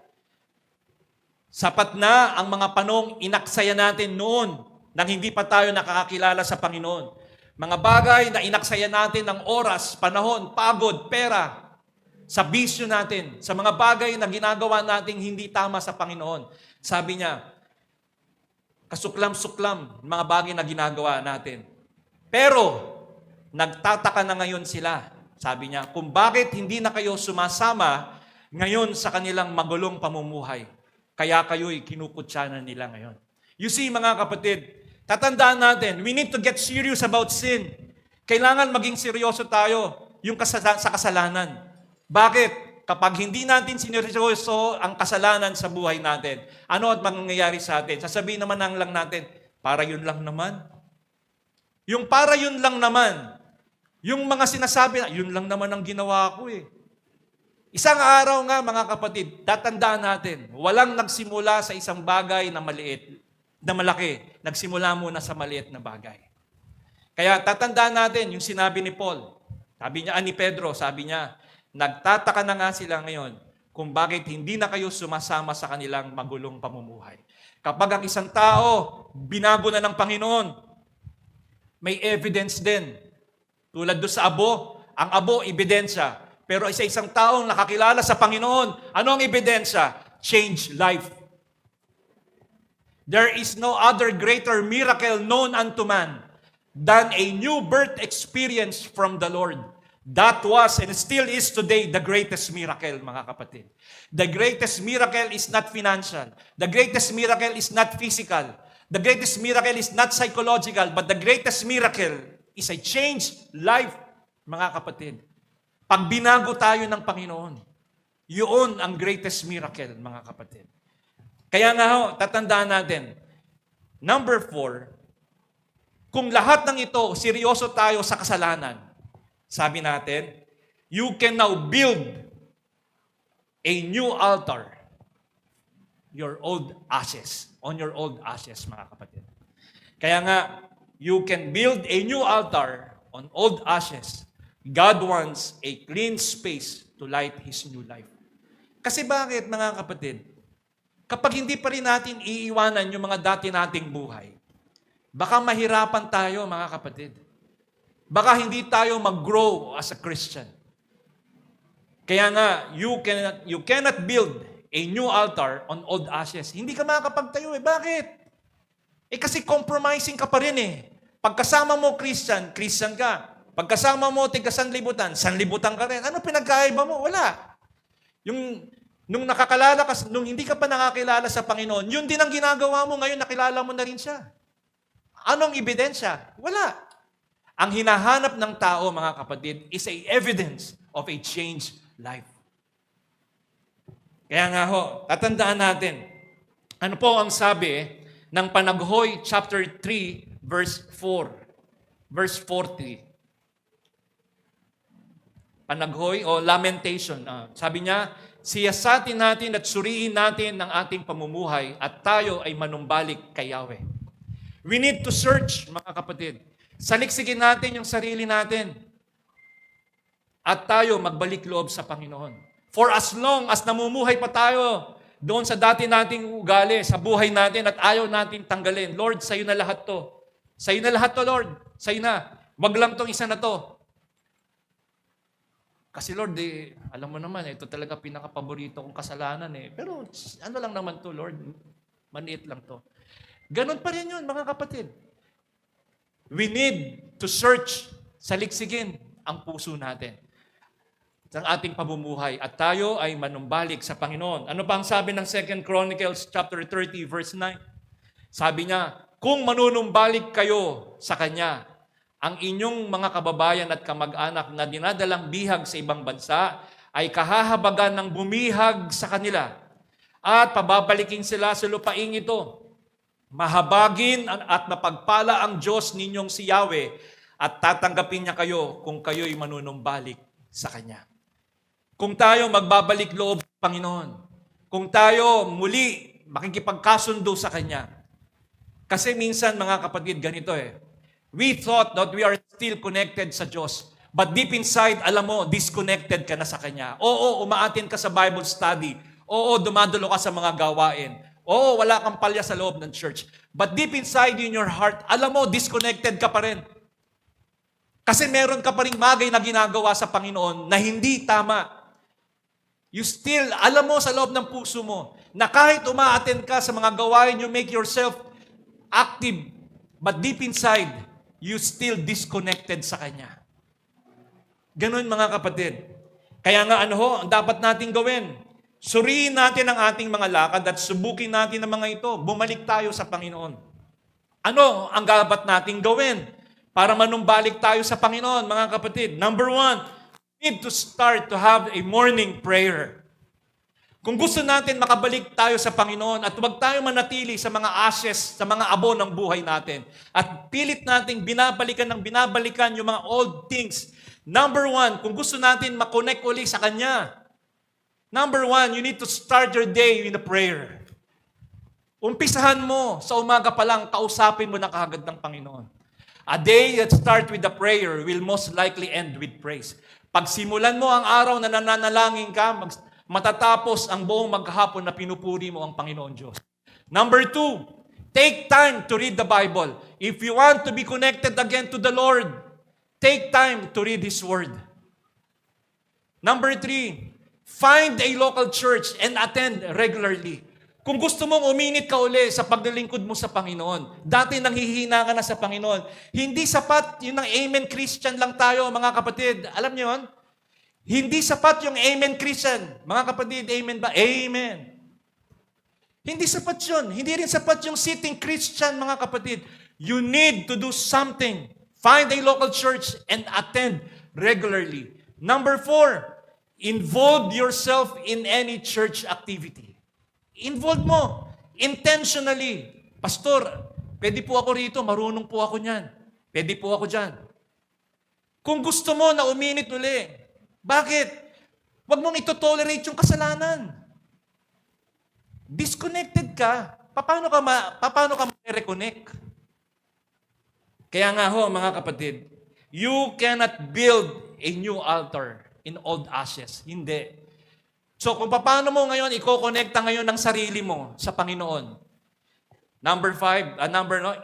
Sapat na ang mga panong inaksaya natin noon nang hindi pa tayo nakakakilala sa Panginoon. Mga bagay na inaksaya natin ng oras, panahon, pagod, pera, sa bisyo natin, sa mga bagay na ginagawa nating hindi tama sa Panginoon. Sabi niya, kasuklam-suklam, mga bagay na ginagawa natin. Pero, nagtataka na ngayon sila. Sabi niya, kung bakit hindi na kayo sumasama ngayon sa kanilang magulong pamumuhay. Kaya kayo'y kinukutsanan nila ngayon. You see, mga kapatid, tatandaan natin, we need to get serious about sin. Kailangan maging seryoso tayo sa kasalanan. Bakit? Kapag hindi natin sineryoso ang kasalanan sa buhay natin, ano at mangyayari sa atin? Sasabihin naman lang natin, para yun lang naman. Yung para yun lang naman, yung mga sinasabi na, yun lang naman ang ginawa ko eh. Isang araw nga mga kapatid, tatandaan natin, walang nagsimula sa isang bagay na maliit, na malaki. Nagsimula muna sa maliit na bagay. Kaya tatandaan natin yung sinabi ni Paul. Sabi niya, ni Pedro, sabi niya, nagtataka na nga sila ngayon kung bakit hindi na kayo sumasama sa kanilang magulong pamumuhay. Kapag ang isang tao, binago na ng Panginoon, may evidence din. Tulad doon sa abo, ang abo, ebidensya. Pero isang taong nakakilala sa Panginoon, ano ang ebidensya? Change life. There is no other greater miracle known unto man than a new birth experience from the Lord. That was and still is today the greatest miracle, mga kapatid. The greatest miracle is not financial. The greatest miracle is not physical. The greatest miracle is not psychological. But the greatest miracle is a changed life, mga kapatid. Pag binago tayo ng Panginoon, yun ang greatest miracle, mga kapatid. Kaya nga ho, tatandaan natin, number 4, kung lahat ng ito, seryoso tayo sa kasalanan, sabi natin, you can now build a new altar on your old ashes, mga kapatid. Kaya nga, you can build a new altar on old ashes. God wants a clean space to light His new life. Kasi bakit, mga kapatid? Kapag hindi pa rin natin iiwanan yung mga dati nating buhay, baka mahirapan tayo, mga kapatid. Baka hindi tayo mag-grow as a Christian. Kaya nga, you cannot build a new altar on old ashes. Hindi ka makakapagtayo eh. Bakit? Kasi compromising ka pa rin eh. Pagkasama mo Christian, Christian ka. Pagkasama mo tiga sanlibutan, sanlibutan ka rin. Ano pinagkaiba mo? Wala. Nung nakakalala ka, nung hindi ka pa nakakilala sa Panginoon, yun din ang ginagawa mo, ngayon nakilala mo na rin siya. Anong ebidensya? Wala. Ang hinahanap ng tao, mga kapatid, is a evidence of a changed life. Kaya nga ho, tatandaan natin, ano po ang sabi ng Panaghoy chapter 3, verse 4, verse 40. Panaghoy o lamentation. Sabi niya, siyasatin natin at suriin natin ang ating pamumuhay at tayo ay manumbalik kay Yahweh. We need to search, mga kapatid. Saliksikin natin yung sarili natin. At tayo magbalik loob sa Panginoon. For as long as namumuhay pa tayo doon sa dati nating ugali, sa buhay natin at ayaw natin tanggalin, Lord, sa'yo na lahat to. Sa'yo na lahat to, Lord. Sa'yo na. Wag lang tong isa na to. Kasi Lord, alam mo naman, ito talaga pinaka-paborito kong kasalanan eh. Pero ano lang naman to, Lord? Maniit lang to. Ganon pa rin yun, mga kapatid. We need to search, saliksigin ang puso natin sa ating pamumuhay at tayo ay manumbalik sa Panginoon. Ano pa ang sabi ng 2 Chronicles chapter 30 verse 9? Sabi niya, kung manunumbalik kayo sa Kanya, ang inyong mga kababayan at kamag-anak na dinadalang bihag sa ibang bansa ay kahahabagan ng bumihag sa kanila at pababalikin sila sa lupaing ito. Mahabagin at mapagpala ang Diyos ninyong si Yahweh at tatanggapin niya kayo kung kayo'y manunumbalik sa Kanya. Kung tayo magbabalik loob sa Panginoon, kung tayo muli makikipagkasundo sa Kanya. Kasi minsan mga kapatid, ganito we thought that we are still connected sa Diyos. But deep inside, alam mo, disconnected ka na sa Kanya. Oo, umaatin ka sa Bible study. Oo, dumadalo ka sa mga gawain. Oo, wala kang palya sa loob ng church. But deep inside in your heart, alam mo, disconnected ka pa rin. Kasi meron ka pa rin bagay na ginagawa sa Panginoon na hindi tama. You still, alam mo sa loob ng puso mo, na kahit umaattend ka sa mga gawain, you make yourself active. But deep inside, you still disconnected sa Kanya. Ganun mga kapatid. Kaya nga ang dapat nating gawin? Suriin natin ang ating mga lakad at subukin natin ang mga ito. Bumalik tayo sa Panginoon. Ano ang dapat nating gawin para manumbalik tayo sa Panginoon, mga kapatid? Number 1, we need to start to have a morning prayer. Kung gusto natin makabalik tayo sa Panginoon at huwag tayo manatili sa mga ashes, sa mga abo ng buhay natin, at pilit nating binabalikan yung mga old things. Number 1, kung gusto natin makonect uli sa Kanya, number 1, you need to start your day in a prayer. Umpisahan mo sa umaga pa lang, kausapin mo na kaagad ng Panginoon. A day that starts with a prayer will most likely end with praise. Pagsimulan mo ang araw na nananalangin ka, matatapos ang buong maghapon na pinupuri mo ang Panginoon Diyos. Number 2, take time to read the Bible. If you want to be connected again to the Lord, take time to read His Word. Number 3, find a local church and attend regularly. Kung gusto mong uminit ka uli sa paglilingkod mo sa Panginoon, dati nanghihina ka na sa Panginoon, hindi sapat yun ang Amen Christian lang tayo, mga kapatid. Alam niyo yun? Hindi sapat yung Amen Christian. Mga kapatid, Amen ba? Amen. Hindi sapat yun. Hindi rin sapat yung sitting Christian, mga kapatid. You need to do something. Find a local church and attend regularly. Number 4, involve yourself in any church activity. Involve mo. Intentionally. Pastor, pwede po ako rito. Marunong po ako niyan. Pwede po ako dyan. Kung gusto mo na uminit uli, bakit? Huwag mong ito-tolerate yung kasalanan. Disconnected ka. Paano ka ma-reconnect? Kaya nga mga kapatid, you cannot build a new altar in old ashes. Hindi. So kung paano mo ngayon i-connecta ngayon ng sarili mo sa Panginoon. Number 5,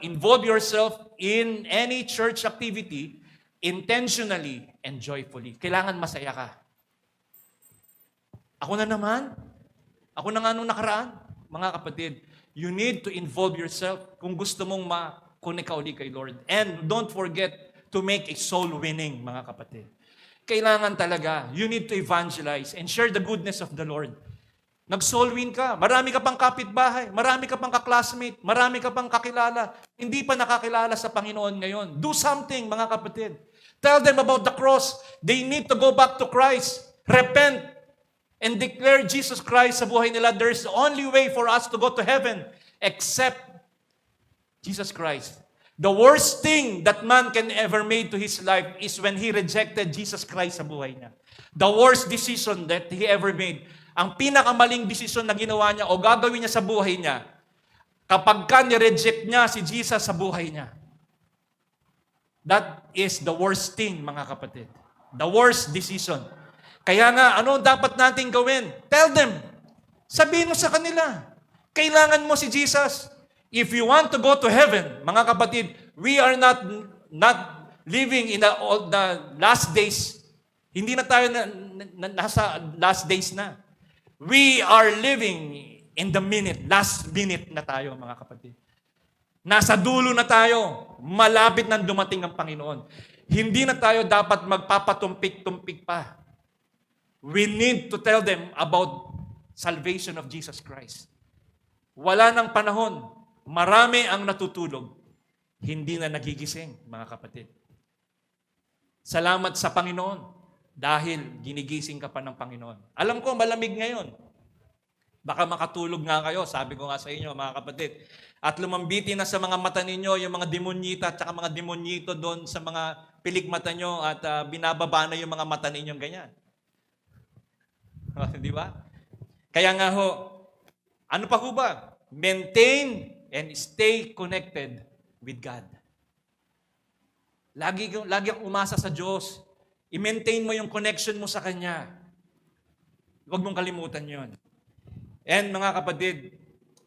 involve yourself in any church activity intentionally and joyfully. Kailangan masaya ka. Ako na naman. Ako na nga nung nakaraan. Mga kapatid, you need to involve yourself kung gusto mong ma-connect ka uli kay Lord. And don't forget to make a soul winning, mga kapatid. Kailangan talaga, you need to evangelize and share the goodness of the Lord. Nag-soul win ka. Marami ka pang kapitbahay. Marami ka pang kaklasmate. Marami ka pang kakilala. Hindi pa nakakilala sa Panginoon ngayon. Do something, mga kapatid. Tell them about the cross. They need to go back to Christ. Repent and declare Jesus Christ sa buhay nila. There's only way for us to go to heaven except Jesus Christ. The worst thing that man can ever make to his life is when he rejected Jesus Christ sa buhay niya. The worst decision that he ever made. Ang pinakamaling desisyon na ginawa niya o gagawin niya sa buhay niya kapag ka ni-reject niya si Jesus sa buhay niya. That is the worst thing, mga kapatid. The worst decision. Kaya nga, ano dapat natin gawin? Tell them. Sabihin mo sa kanila. Kailangan mo si Jesus. If you want to go to heaven, mga kapatid, we are not living in the last days. Hindi na tayo nasa last days na. We are living in the last minute na tayo, mga kapatid. Nasa dulo na tayo. Malapit nang dumating ang Panginoon. Hindi na tayo dapat magpapatumpik-tumpik pa. We need to tell them about salvation of Jesus Christ. Wala nang panahon. Marami ang natutulog. Hindi na nagigising, mga kapatid. Salamat sa Panginoon dahil ginigising ka pa ng Panginoon. Alam ko, malamig ngayon. Baka makatulog nga kayo, sabi ko nga sa inyo, mga kapatid. At lumambitin na sa mga mata ninyo yung mga demonyita at saka mga demonyito doon sa mga pilik mata nyo at binababa na yung mga mata ninyong ganyan. Di ba? Kaya nga ano pa ba? Maintain and stay connected with God. Lagi kang umasa sa Diyos. I-maintain mo yung connection mo sa Kanya. Huwag mong kalimutan yon. And mga kapatid,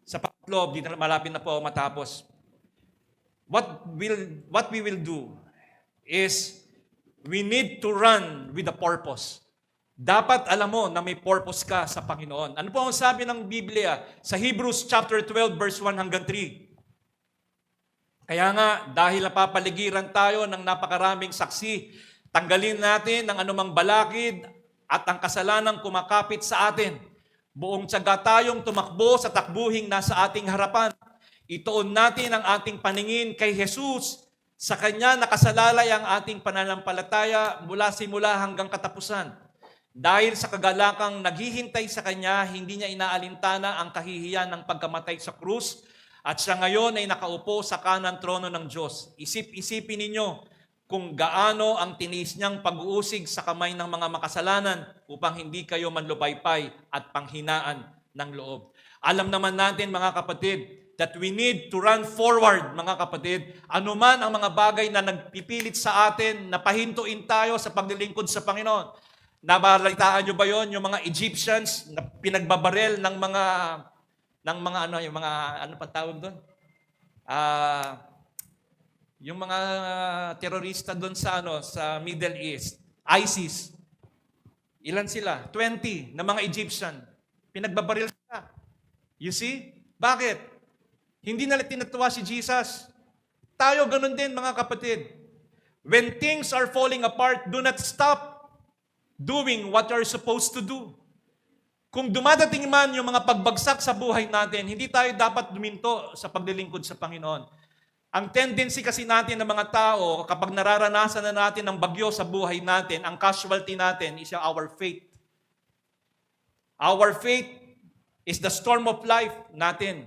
sa pangatlo, dito malapit na po matapos. What we will do is we need to run with a purpose. Dapat alam mo na may purpose ka sa Panginoon. Ano po ang sabi ng Biblia sa Hebrews chapter 12 verse 1 hanggang 3? Kaya nga, dahil napapaligiran tayo ng napakaraming saksi, tanggalin natin ang anumang balakid at ang kasalanang kumakapit sa atin. Buong tiyaga tayong tumakbo sa takbuhing nasa ating harapan. Ituon natin ang ating paningin kay Jesus. Sa Kanya nakasalalay ang ating pananampalataya mula simula hanggang katapusan. Dahil sa kagalakang naghihintay sa Kanya, hindi niya inaalintana ang kahihiyan ng pagkamatay sa krus, at siya ngayon ay nakaupo sa kanang trono ng Diyos. Isip-isipin ninyo kung gaano ang tinis niyang pag-uusig sa kamay ng mga makasalanan upang hindi kayo manlupaypay at panghinaan ng loob. Alam naman natin mga kapatid that we need to run forward mga kapatid. Anuman ang mga bagay na nagpipilit sa atin na pahintuin tayo sa paglilingkod sa Panginoon. Nabalitaan nyo ba yon yung mga Egyptians na pinagbabarel ng mga ano pa tawag doon? Yung mga terorista doon sa Middle East, ISIS. Ilan sila? 20 na mga Egyptian. Pinagbabaril sila. You see? Bakit? Hindi nila tinatuwa si Jesus. Tayo ganun din mga kapatid. When things are falling apart, do not stop doing what you're supposed to do. Kung dumadating man yung mga pagbagsak sa buhay natin, hindi tayo dapat duminto sa paglilingkod sa Panginoon. Ang tendency kasi natin ng mga tao, kapag nararanasan na natin ang bagyo sa buhay natin, ang casualty natin is our faith. Our faith is the storm of life natin.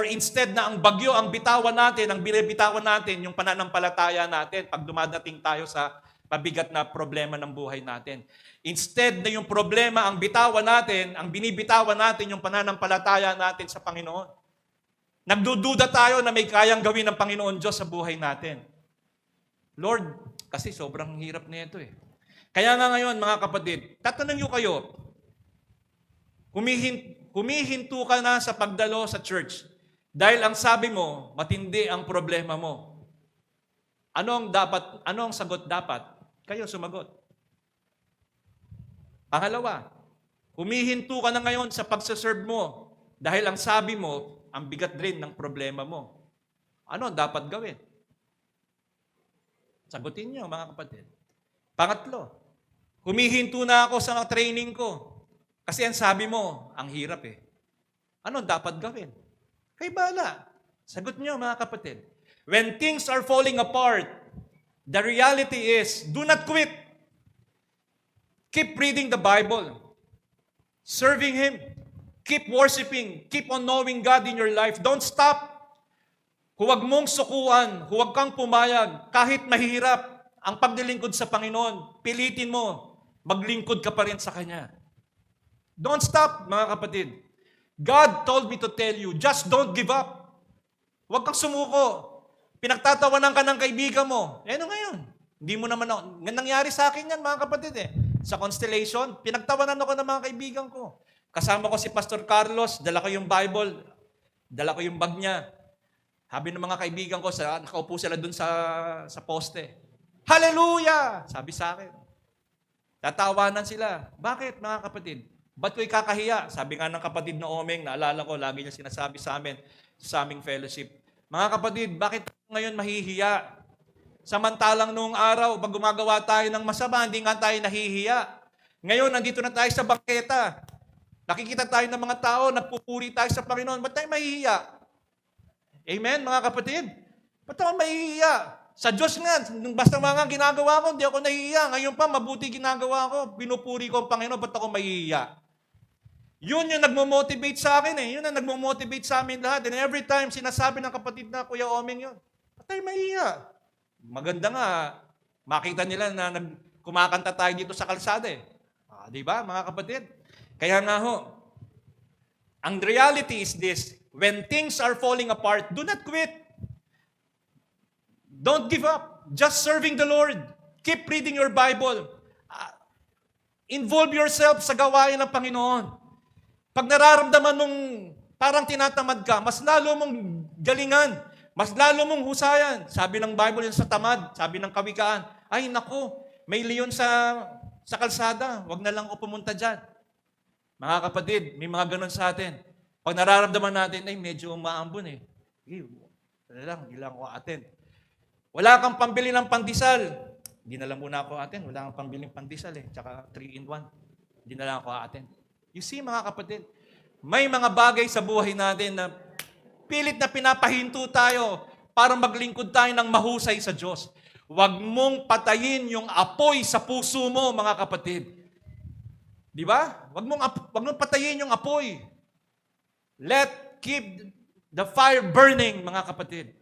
Instead na ang bagyo ang bitawan natin, ang binibitawan natin, yung pananampalataya natin pag dumadating tayo sa pabigat na problema ng buhay natin. Instead na yung problema ang bitawan natin, ang binibitawan natin yung pananampalataya natin sa Panginoon. Nagdududa tayo na may kayang gawin ng Panginoon Diyos sa buhay natin. Lord, kasi sobrang hirap na ito eh. Kaya nga ngayon mga kapatid, tatanong nyo kayo, humihinto ka na sa pagdalo sa church dahil ang sabi mo, matindi ang problema mo. Anong sagot dapat? Kayo sumagot. Pangalawa, humihinto ka na ngayon sa pagsaserve mo dahil ang sabi mo, ang bigat rin ng problema mo. Ano ang dapat gawin? Sagutin niyo mga kapatid. Pangatlo, humihinto na ako sa training ko kasi ang sabi mo, ang hirap eh. Ano ang dapat gawin? Kay bala. Sagot niyo mga kapatid. When things are falling apart, the reality is, do not quit. Keep reading the Bible. Serving Him. Keep worshiping. Keep on knowing God in your life. Don't stop. Huwag mong sukuan. Huwag kang pumayag. Kahit mahirap ang paglilingkod sa Panginoon, pilitin mo. Maglingkod ka pa rin sa Kanya. Don't stop, mga kapatid. God told me to tell you, just don't give up. Huwag kang sumuko. Pinagtatawanan ka ng kaibigan mo. Ano ngayon? Hindi mo naman ako. Nangyari sa akin yan, mga kapatid eh. Sa Constellation, pinagtawanan ako ng mga kaibigan ko. Kasama ko si Pastor Carlos, dala ko yung Bible, dala ko yung bag niya. Sabi ng mga kaibigan ko, nakaupo sila dun sa poste. Hallelujah! Sabi sa akin. Tatawanan sila. Bakit, mga kapatid? Ba't ko'y kakahiya? Sabi nga ng kapatid na Omeng, naalala ko, lagi niya sinasabi sa amin, sa aming fellowship. Mga kapatid, bakit ngayon mahihiya? Samantalang noong araw, pag gumagawa tayo ng masama, hindi nga tayo nahihiya. Ngayon, nandito na tayo sa bangketa. Nakikita tayo ng mga tao, nagpupuri tayo sa Panginoon. Ba't tayo mahihiya? Amen, mga kapatid? Ba't tayo mahihiya? Sa Diyos nga, basta mga ginagawa ko, hindi ako nahihiya. Ngayon pa, mabuti ginagawa ko. Pinupuri ko ang Panginoon, ba't ako mahihiya? Yun yung nagmo-motivate sa akin eh. Yun ang nagmo-motivate sa amin lahat. And every time, sinasabi ng kapatid na, Kuya Omeng yun, ba't tayo mahihiya? Maganda nga, makita nila na kumakanta tayo dito sa kalsada eh. Di ba, mga kapatid? Kaya nga ho, ang reality is this, when things are falling apart, do not quit. Don't give up. Just serving the Lord. Keep reading your Bible. Involve yourself sa gawain ng Panginoon. Pag nararamdaman mong parang tinatamad ka, mas lalo mong galingan, mas lalo mong husayan. Sabi ng Bible yun sa tamad, sabi ng kawikaan, ay naku, may leon sa kalsada, wag na lang ako pumunta dyan. Mga kapatid, may mga ganun sa atin. Pag nararamdaman natin, ay medyo umaambon eh. Hindi lang ako attend. Wala kang pambili ng pandesal. Hindi na lang muna ako attend. Wala kang pambili ng pandesal Tsaka 3-in-1. Hindi na lang ako attend. You see, mga kapatid, may mga bagay sa buhay natin na pilit na pinapahinto tayo para maglingkod tayo ng mahusay sa Diyos. Huwag mong patayin yung apoy sa puso mo, mga kapatid. Di ba? Huwag mong patayin yung apoy. Keep the fire burning, mga kapatid.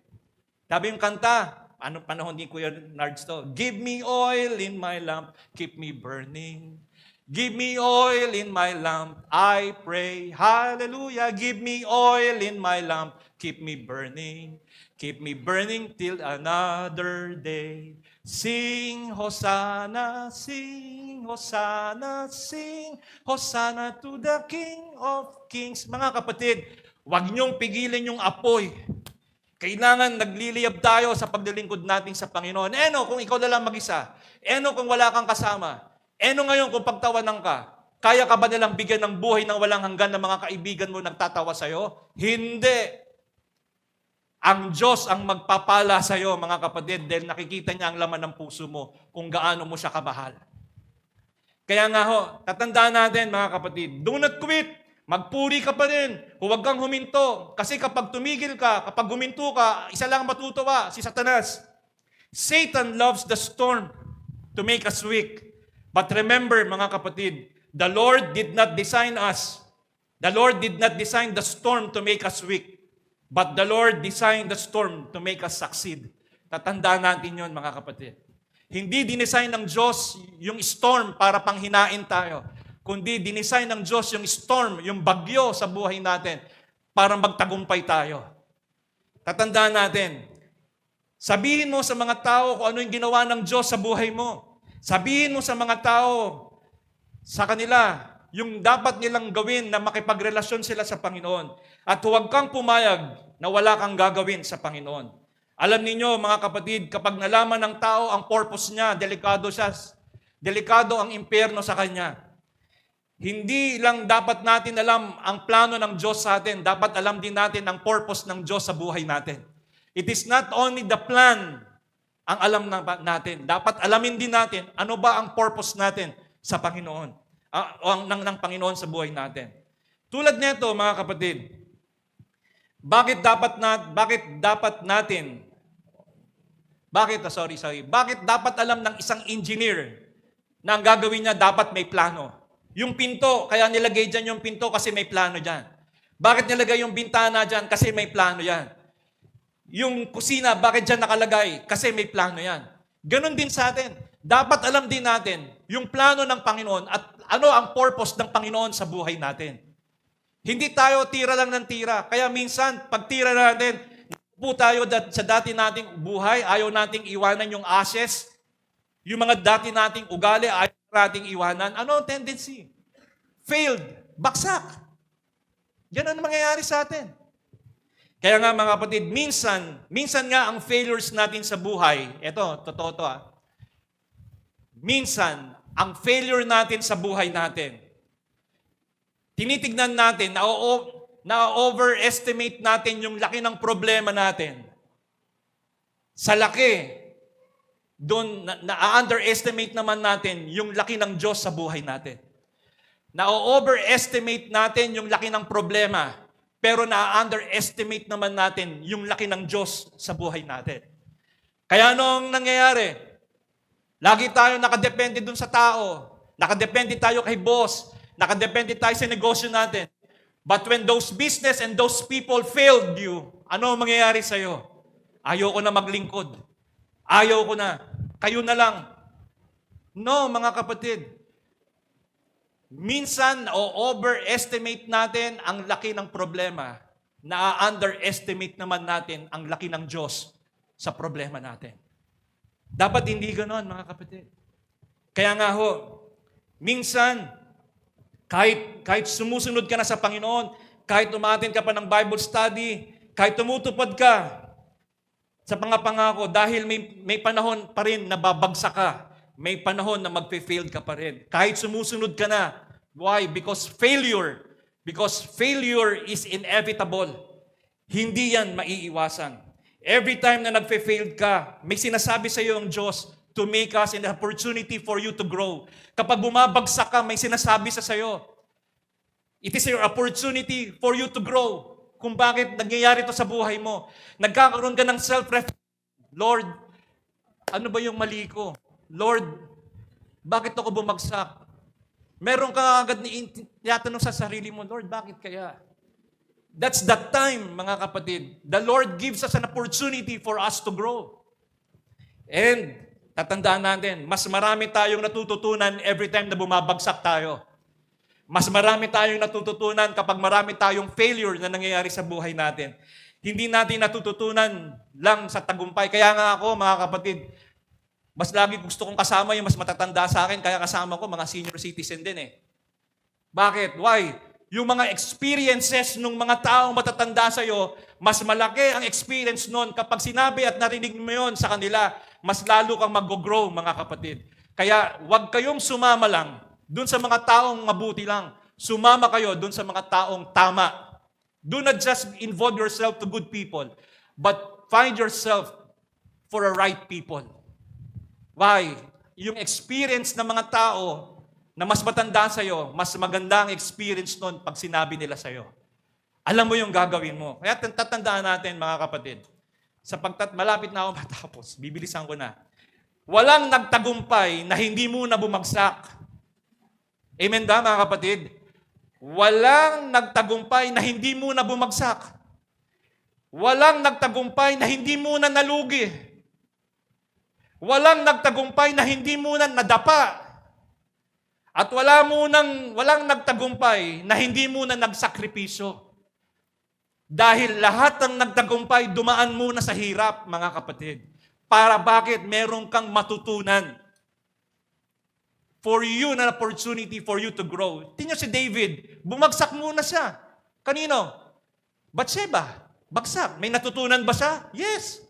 Sabi yung kanta, anong panahon ni Kuya Nards to? Give me oil in my lamp, keep me burning. Give me oil in my lamp, I pray, hallelujah. Give me oil in my lamp, keep me burning. Keep me burning till another day. Sing Hosanna, sing Hosanna, sing Hosanna to the King of Kings. Mga kapatid, huwag niyong pigilin yung apoy. Kailangan nagliliyab tayo sa paglilingkod natin sa Panginoon. Kung ikaw na lang mag-isa. Kung wala kang kasama. Ngayon kung pagtawanan ka. Kaya ka ba nilang bigyan ng buhay ng walang hanggan ng mga kaibigan mo nagtatawa sa'yo? Hindi. Ang Diyos ang magpapala sa'yo, mga kapatid, dahil nakikita niya ang laman ng puso mo kung gaano mo siya kamahal. Kaya nga tatandaan natin, mga kapatid, do not quit. Magpuri ka pa rin. Huwag kang huminto. Kasi kapag tumigil ka, kapag huminto ka, isa lang matutuwa, si Satanas. Satan loves the storm to make us weak. But remember, mga kapatid, the Lord did not design us. The Lord did not design the storm to make us weak. But the Lord designed the storm to make us succeed. Tatandaan natin yon, mga kapatid. Hindi dinesign ng Diyos yung storm para panghinain tayo. Kundi dinesign ng Diyos yung storm, yung bagyo sa buhay natin para magtagumpay tayo. Tatandaan natin, sabihin mo sa mga tao kung ano yung ginawa ng Diyos sa buhay mo. Sabihin mo sa mga tao, sa kanila, yung dapat nilang gawin na makipagrelasyon sila sa Panginoon. At huwag kang pumayag na wala kang gagawin sa Panginoon. Alam ninyo, mga kapatid, kapag nalaman ng tao ang purpose niya, delikado siya. Delikado ang impyerno sa kanya. Hindi lang dapat natin alam ang plano ng Diyos sa atin, dapat alam din natin ang purpose ng Diyos sa buhay natin. It is not only the plan ang alam natin. Dapat alamin din natin ano ba ang purpose natin sa Panginoon. Ng Panginoon sa buhay natin. Tulad nito, mga kapatid, bakit dapat alam ng isang engineer na ang gagawin niya dapat may plano? Yung pinto, kaya nilagay dyan yung pinto kasi may plano dyan. Bakit nilagay yung bintana dyan? Kasi may plano yan. Yung kusina, bakit dyan nakalagay? Kasi may plano yan. Ganon din sa atin. Dapat alam din natin yung plano ng Panginoon at ano ang purpose ng Panginoon sa buhay natin. Hindi tayo tira lang ng tira. Kaya minsan, pag tira natin, po tayo sa dati nating buhay, ayaw nating iwanan yung ashes, yung mga dati nating ugali, ayaw nating iwanan. Ano ang tendency? Failed. Baksak. Ganun ang mangyayari sa atin. Kaya nga mga kapatid, minsan nga ang failures natin sa buhay, totoo to minsan, ang failure natin sa buhay natin, tinitignan natin, na-overestimate natin yung laki ng problema natin. Sa laki, doon na-underestimate naman natin yung laki ng Diyos sa buhay natin. Na-overestimate natin yung laki ng problema, pero na-underestimate naman natin yung laki ng Diyos sa buhay natin. Kaya anong nangyayari? Lagi tayo nakadepende dun sa tao. Nakadepende tayo kay boss. Nakadepende tayo sa negosyo natin. But when those business and those people failed you, ano ang mangyayari sa'yo? Ayoko na maglingkod. Ayoko na. Kayo na lang. No, mga kapatid. Minsan, overestimate natin ang laki ng problema. Na-underestimate naman natin ang laki ng Diyos sa problema natin. Dapat hindi ganon, mga kapatid. Kaya nga minsan, kahit sumusunod ka na sa Panginoon, kahit umatin ka pa ng Bible study, kahit tumutupad ka sa pangako, dahil may panahon pa rin na babagsak ka. May panahon na magpe-fail ka pa rin. Kahit sumusunod ka na. Why? Because failure is inevitable. Hindi yan maiiwasan. Every time na nagfe-failed ka, may sinasabi sa iyo ang Diyos to make us an opportunity for you to grow. Kapag bumabagsak ka, may sinasabi sa sayo. It is your opportunity for you to grow. Kung bakit nangyayari ito sa buhay mo. Nagkakaroon ka ng self-reflection. Lord, ano ba yung mali ko? Lord, bakit ako bumagsak? Meron ka agad niyatanong sa sarili mo, Lord, bakit kaya? That's the time, mga kapatid. The Lord gives us an opportunity for us to grow. And, tatandaan natin, mas marami tayong natututunan every time na bumabagsak tayo. Mas marami tayong natututunan kapag marami tayong failure na nangyayari sa buhay natin. Hindi natin natututunan lang sa tagumpay. Kaya nga ako, mga kapatid, mas lagi gusto kong kasama yung mas matatanda sa akin, kaya kasama ko mga senior citizen din eh. Bakit? Why? Yung mga experiences ng mga taong matatanda sa'yo, mas malaki ang experience nun. Kapag sinabi at narinig mo yun sa kanila, mas lalo kang mag-grow, mga kapatid. Kaya huwag kayong sumama lang dun sa mga taong mabuti lang. Sumama kayo dun sa mga taong tama. Do not just involve yourself to good people, but find yourself for a right people. Why? Yung experience ng mga tao na mas matanda sa'yo, mas maganda ang experience nun pag sinabi nila sa'yo. Alam mo yung gagawin mo. Kaya tatandaan natin, mga kapatid, sapagkat malapit na ako matapos, bibilisan ko na. Walang nagtagumpay na hindi muna bumagsak. Amen ba, mga kapatid? Walang nagtagumpay na hindi muna bumagsak. Walang nagtagumpay na hindi muna nalugi. Walang nagtagumpay na hindi muna nadapa. At walang nagtagumpay na hindi muna nagsakripisyo. Dahil lahat ng nagtagumpay dumaan muna sa hirap, mga kapatid. Para bakit? Meron kang matutunan. For you, an opportunity for you to grow. Tingnan si David, bumagsak muna siya. Kanino? Bathsheba. Bagsak. May natutunan ba siya? Yes.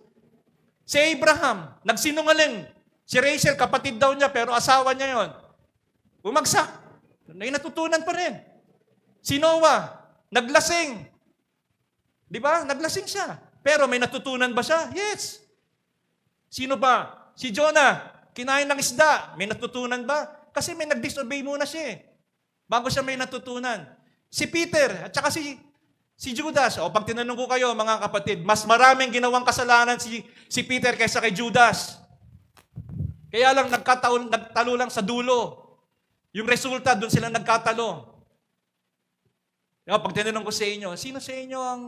Si Abraham, nagsinungaling. Si Rachel, kapatid daw niya, pero asawa niya yon. Bumagsak. May natutunan pa rin. Si Noah, naglasing. Di ba? Naglasing siya. Pero may natutunan ba siya? Yes. Sino ba? Si Jonah, kinain ng isda. May natutunan ba? Kasi may nag-disobey muna siya eh. Bago siya may natutunan. Si Peter, at saka si Judas. O pag tinanong ko kayo, mga kapatid, mas maraming ginawang kasalanan si Peter kaysa kay Judas. Kaya lang nagtalo lang sa dulo. Yung resulta, doon sila nagkatalo. Pag tinanong ko sa inyo, sino sa inyo ang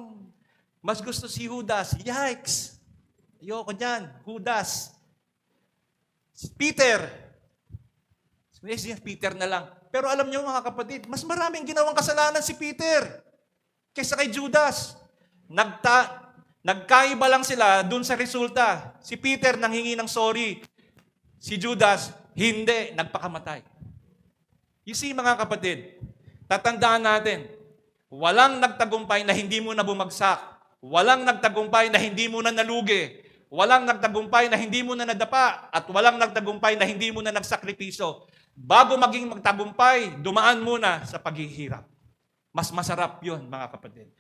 mas gusto si Judas? Yikes! Ayoko dyan. Judas. Si Peter. Peter na lang. Pero alam niyo mga kapatid, mas maraming ginawang kasalanan si Peter kaysa kay Judas. Nagkaiba lang sila doon sa resulta. Si Peter nanghingi ng sorry. Si Judas, hindi, nagpakamatay. You see, mga kapatid, tatandaan natin, walang nagtagumpay na hindi mo na bumagsak. Walang nagtagumpay na hindi mo na nalugi. Walang nagtagumpay na hindi mo na nadapa. At walang nagtagumpay na hindi mo na nagsakripisyo. Bago maging magtagumpay, dumaan muna sa paghihirap. Mas masarap yun, mga kapatid.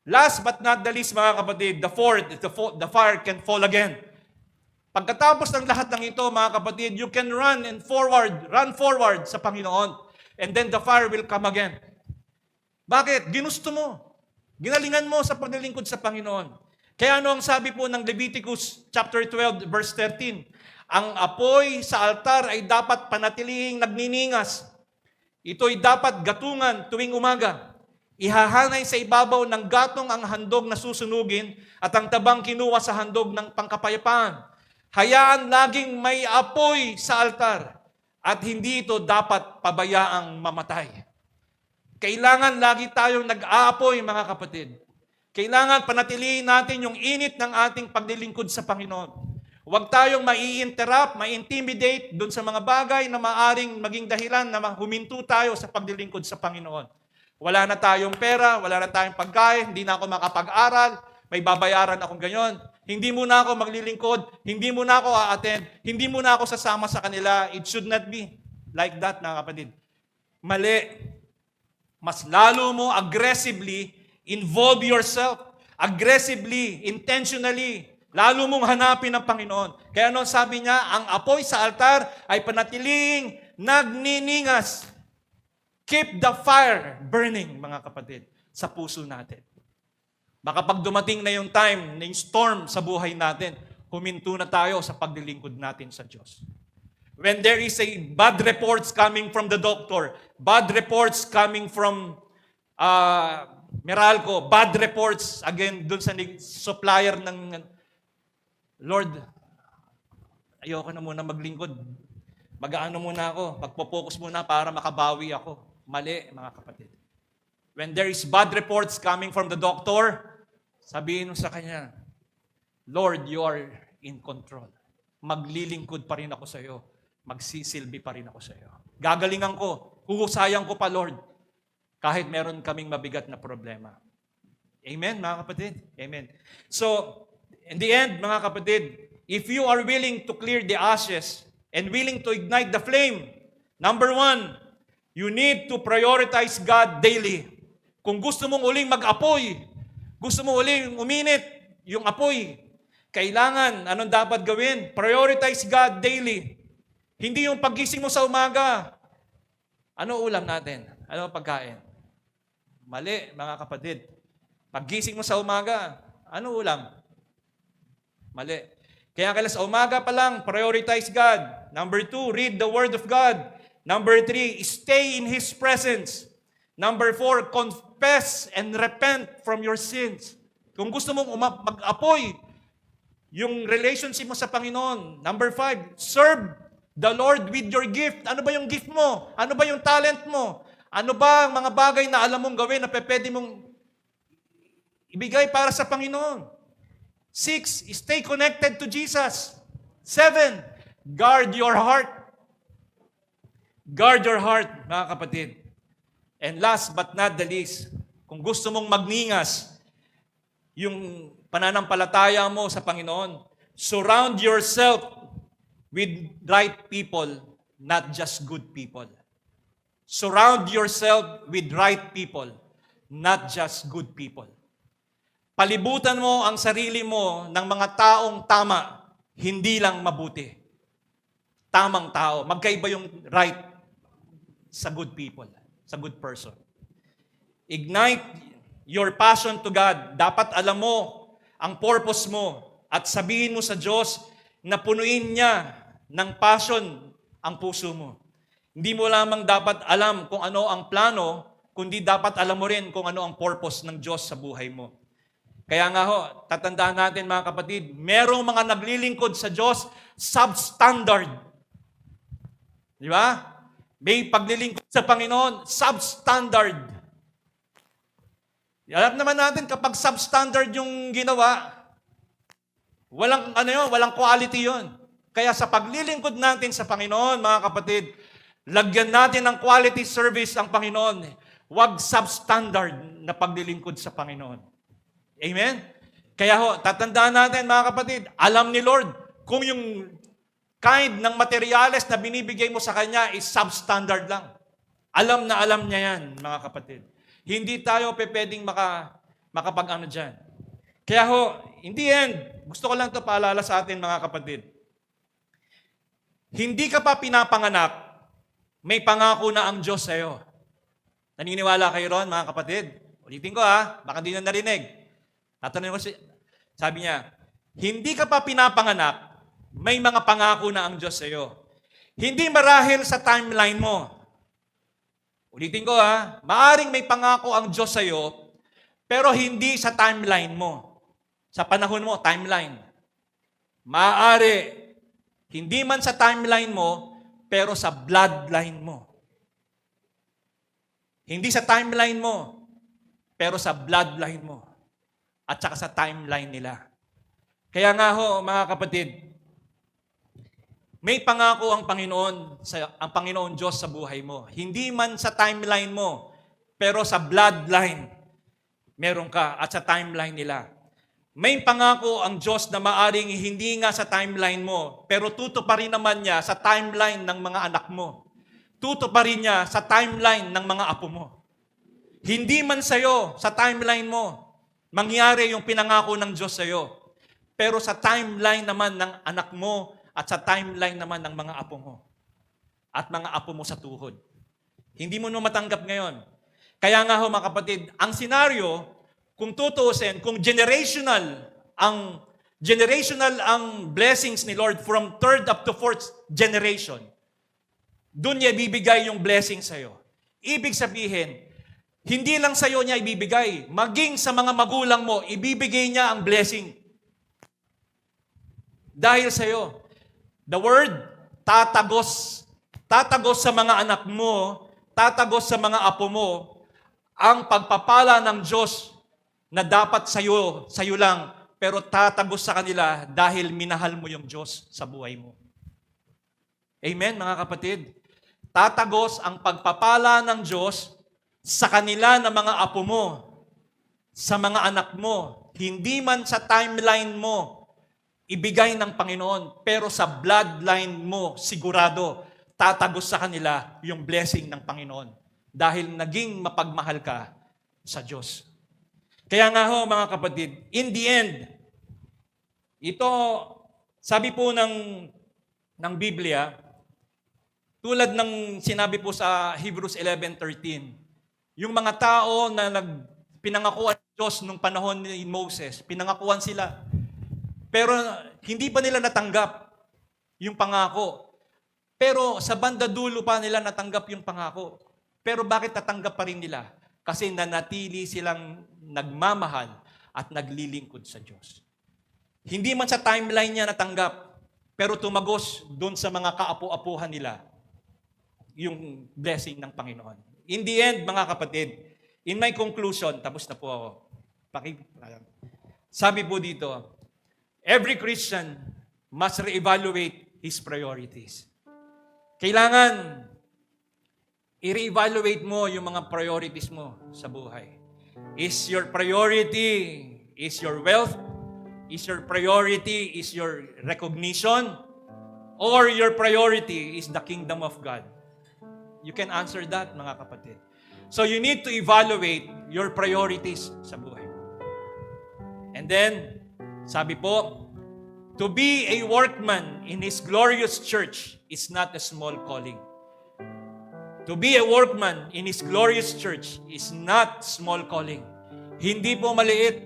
Last but not the least, mga kapatid, the fire can fall again. Pagkatapos ng lahat ng ito, mga kapatid, you can run forward sa Panginoon. And then the fire will come again. Bakit? Ginusto mo. Ginalingan mo sa paglilingkod sa Panginoon. Kaya ano ang sabi po ng Leviticus chapter 12, verse 13? Ang apoy sa altar ay dapat panatilihing nagniningas. Ito'y dapat gatungan tuwing umaga. Ihahanay sa ibabaw ng gatong ang handog na susunugin at ang tabang kinuha sa handog ng pangkapayapaan. Hayaan laging may apoy sa altar at hindi ito dapat pabayaang mamatay. Kailangan lagi tayong nag-aapoy, mga kapatid. Kailangan panatilihin natin yung init ng ating paglilingkod sa Panginoon. Huwag tayong mai-interrupt, mai-intimidate doon sa mga bagay na maaring maging dahilan na huminto tayo sa paglilingkod sa Panginoon. Wala na tayong pera, wala na tayong pagkain, hindi na ako makapag-aral, may babayaran akong ganyan. Hindi muna ako maglilingkod, hindi muna ako a-attend, hindi muna ako sasama sa kanila. It should not be like that, mga kapatid. Mali. Mas lalo mo aggressively involve yourself. Aggressively, intentionally. Lalo mong hanapin ang Panginoon. Kaya ano sabi niya, ang apoy sa altar ay panatiling nagniningas. Keep the fire burning, mga kapatid, sa puso natin. Baka pag dumating na yung time, na yung storm sa buhay natin, huminto na tayo sa paglilingkod natin sa Diyos. When there is a bad reports coming from the doctor, bad reports coming from Meralco, bad reports, again, dun sa supplier ng Lord, ayoko na muna maglingkod. Mag-aano muna ako, magpo-focus muna para makabawi ako. Mali, mga kapatid. When there is bad reports coming from the doctor, sabihin mo sa kanya, Lord, you are in control. Maglilingkod pa rin ako sa iyo. Magsisilbi pa rin ako sa iyo. Gagalingan ko, huhusayan ko pa, Lord, kahit meron kaming mabigat na problema. Amen, mga kapatid? Amen. So, in the end, mga kapatid, if you are willing to clear the ashes and willing to ignite the flame, number 1, you need to prioritize God daily. Kung gusto mong uling mag-apoy, gusto mo uling uminit yung apoy, kailangan, anong dapat gawin? Prioritize God daily. Hindi yung paggising mo sa umaga. Ano ulam natin? Ano pagkain? Mali, mga kapatid. Paggising mo sa umaga, ano ulam? Mali. Kaya sa umaga pa lang, prioritize God. Number 2, read the Word of God. Number 3, stay in His presence. Number 4, confess and repent from your sins. Kung gusto mong mag-apoy yung relationship mo sa Panginoon. Number 5, serve the Lord with your gift. Ano ba yung gift mo? Ano ba yung talent mo? Ano ba ang mga bagay na alam mong gawin na pwede mong ibigay para sa Panginoon? 6, stay connected to Jesus. 7, guard your heart. Guard your heart, mga kapatid. And last but not the least, kung gusto mong magningas yung pananampalataya mo sa Panginoon, surround yourself with right people, not just good people. Surround yourself with right people, not just good people. Palibutan mo ang sarili mo ng mga taong tama, hindi lang mabuti. Tamang tao. Magkaiba yung right sa good people, sa good person. Ignite your passion to God. Dapat alam mo ang purpose mo at sabihin mo sa Diyos na punuin niya ng passion ang puso mo. Hindi mo lamang dapat alam kung ano ang plano, kundi dapat alam mo rin kung ano ang purpose ng Diyos sa buhay mo. Kaya nga ho, tatandaan natin mga kapatid, merong mga naglilingkod sa Diyos substandard. Di ba? May paglilingkod sa Panginoon, substandard. Alam naman natin, kapag substandard yung ginawa, walang quality yon. Kaya sa paglilingkod natin sa Panginoon, mga kapatid, lagyan natin ng quality service ang Panginoon. Huwag substandard na paglilingkod sa Panginoon. Amen? Kaya ho, tatandaan natin mga kapatid, alam ni Lord kung yung kind ng materyales na binibigay mo sa Kanya is substandard lang. Alam na alam niya yan, mga kapatid. Hindi tayo pwedeng makapag-ano dyan. Kaya ho, in the end, gusto ko lang ito paalala sa atin mga kapatid. Hindi ka pa pinapanganak, may pangako na ang Diyos sa iyo. Naniniwala kayo ron, mga kapatid? Ulitin ko baka hindi na narinig. Tatanungin ko sabi niya, hindi ka pa pinapanganak, may mga pangako na ang Diyos sa iyo. Hindi marahil sa timeline mo. Ulitin ko maaring may pangako ang Diyos sa iyo, pero hindi sa timeline mo. Sa panahon mo, timeline. Maaari, hindi man sa timeline mo, pero sa bloodline mo. Hindi sa timeline mo, pero sa bloodline mo. At saka sa timeline nila. Kaya nga ho, mga kapatid, may pangako ang Panginoon Diyos sa buhay mo. Hindi man sa timeline mo, pero sa bloodline, meron ka at sa timeline nila. May pangako ang Diyos na maaring hindi nga sa timeline mo, pero tutuparin naman niya sa timeline ng mga anak mo. Tutuparin niya sa timeline ng mga apo mo. Hindi man sa'yo, sa timeline mo, mangyari yung pinangako ng Diyos sa'yo. pero sa timeline naman ng anak mo at sa timeline naman ng mga apo mo at mga apo mo sa tuhod. Hindi mo matanggap ngayon. Kaya nga ho mga kapatid, ang senaryo, kung tutuusin, kung generational ang blessings ni Lord from third up to fourth generation, doon niya ibibigay yung blessing sa'yo. Ibig sabihin, hindi lang sa'yo niya ibibigay, maging sa mga magulang mo, ibibigay niya ang blessing. Dahil sa'yo. The word, tatagos sa mga anak mo, tatagos sa mga apo mo, ang pagpapala ng Diyos na dapat sa'yo lang, pero tatagos sa kanila dahil minahal mo yung Diyos sa buhay mo. Amen, mga kapatid? Tatagos ang pagpapala ng Diyos sa kanila na mga apo mo, sa mga anak mo, hindi man sa timeline mo, ibigay ng Panginoon, pero sa bloodline mo, sigurado, tatagos sa kanila yung blessing ng Panginoon dahil naging mapagmahal ka sa Diyos. Kaya nga ho, mga kapatid, in the end, ito, sabi po ng Biblia, tulad ng sinabi po sa Hebrews 11:13, yung mga tao na pinangakuan ng Diyos nung panahon ni Moses, pinangakuan sila. Pero hindi pa nila natanggap yung pangako. Pero sa banda dulo pa nila natanggap yung pangako. Pero bakit natanggap pa rin nila? Kasi nanatili silang nagmamahal at naglilingkod sa Diyos. Hindi man sa timeline niya natanggap, pero tumagos doon sa mga kaapu-apuhan nila yung blessing ng Panginoon. In the end, mga kapatid, in my conclusion, tapos na po ako. Sabi po dito, every Christian must reevaluate his priorities. Kailangan i-reevaluate mo yung mga priorities mo sa buhay. Is your priority, is your wealth, is your priority, is your recognition, or your priority is the kingdom of God? You can answer that, mga kapatid. So you need to evaluate your priorities sa buhay mo. And then, sabi po, to be a workman in His glorious church is not a small calling. To be a workman in His glorious church is not small calling. Hindi po maliit.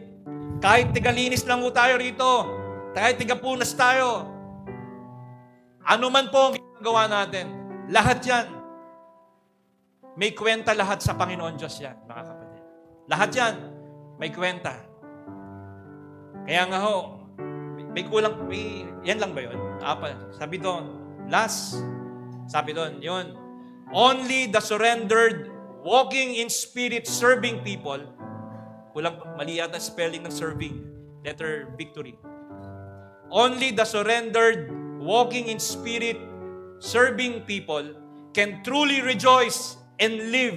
Kahit tigalinis lang po tayo rito, kahit tigapunas tayo, ano man po ang ginagawa natin, lahat yan, may kwenta lahat sa Panginoon Diyos yan, mga kapatid. Lahat yan, may kwenta. Kaya nga ho, may kulang, yan lang ba yun? Sabi doon, sabi doon, yun, only the surrendered, walking in spirit, serving people, mali yata spelling ng serving, letter victory. Only the surrendered, walking in spirit, serving people, can truly rejoice and live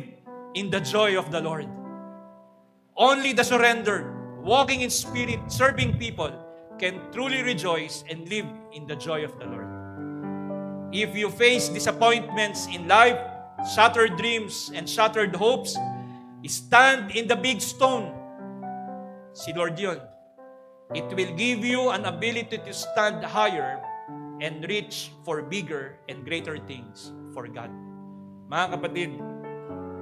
in the joy of the Lord. Only the surrendered, walking in spirit, serving people, can truly rejoice and live in the joy of the Lord. If you face disappointments in life, shattered dreams and shattered hopes, stand in the big stone. Si Lord yun. It will give you an ability to stand higher and reach for bigger and greater things for God. Mga kapatid,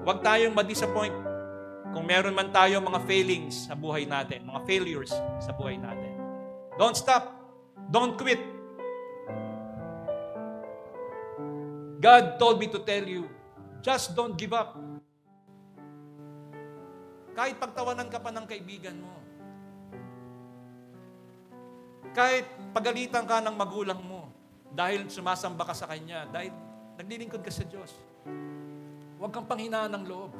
huwag tayong ma-disappoint kung meron man tayong mga failings sa buhay natin, mga failures sa buhay natin. Don't stop. Don't quit. God told me to tell you, just don't give up. Kahit pagtawanan ka pa ng kaibigan mo, kahit pagalitan ka ng magulang mo, dahil sumasamba ka sa Kanya, dahil naglilingkod ka sa Diyos, huwag kang panghinaan ng loob.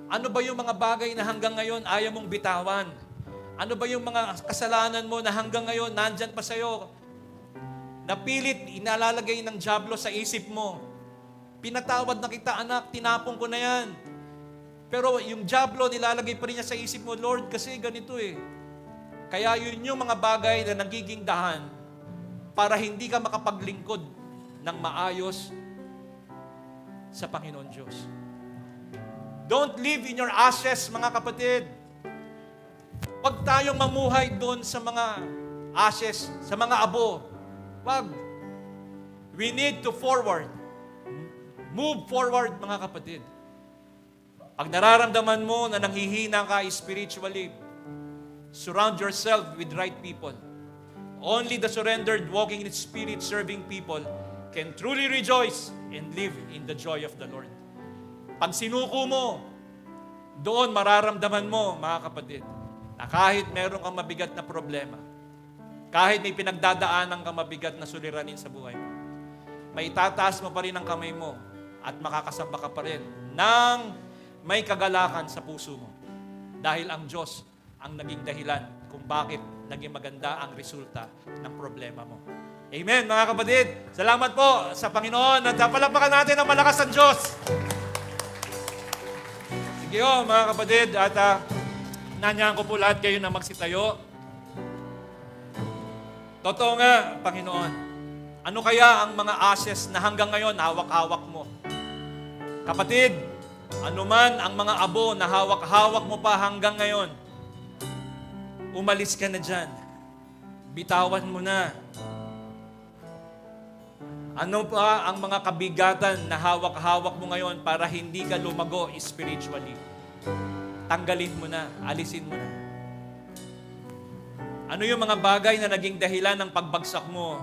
Ano ba yung mga bagay na hanggang ngayon ayaw mong bitawan? Ano ba yung mga kasalanan mo na hanggang ngayon nandyan pa sa'yo? Napilit, inalalagay ng dyablo sa isip mo. Pinatawad na kita, anak, tinapon ko na yan. Pero yung dyablo, nilalagay pa rin niya sa isip mo, Lord, kasi ganito eh. Kaya yun yung mga bagay na nagiging dahan para hindi ka makapaglingkod ng maayos sa Panginoon Diyos. Don't live in your ashes, mga kapatid. Huwag tayong mamuhay doon sa mga ashes, sa mga abo. Wag. We need to forward. Move forward, mga kapatid. Pag nararamdaman mo na nanghihina ka spiritually, surround yourself with right people. Only the surrendered, walking in spirit, serving people can truly rejoice and live in the joy of the Lord. Pag sinuko mo, doon mararamdaman mo, mga kapatid, na kahit meron kang mabigat na problema, kahit may pinagdadaanan kang mabigat na suliranin sa buhay mo, may itataas mo pa rin ang kamay mo at makakasamba ka pa rin ng may kagalakan sa puso mo. Dahil ang Diyos ang naging dahilan kung bakit naging maganda ang resulta ng problema mo. Amen, mga kapatid. Salamat po sa Panginoon at palapakan natin ang malakas ng Diyos. Sige mga kapatid, at nanyahan ko po lahat kayo na magsitayo. Totoo nga, Panginoon, ano kaya ang mga ashes na hanggang ngayon hawak-hawak mo? Kapatid, anuman ang mga abo na hawak-hawak mo pa hanggang ngayon, umalis ka na dyan. Bitawan mo na. Ano pa ang mga kabigatan na hawak-hawak mo ngayon para hindi ka lumago spiritually? Tanggalin mo na, alisin mo na. Ano yung mga bagay na naging dahilan ng pagbagsak mo,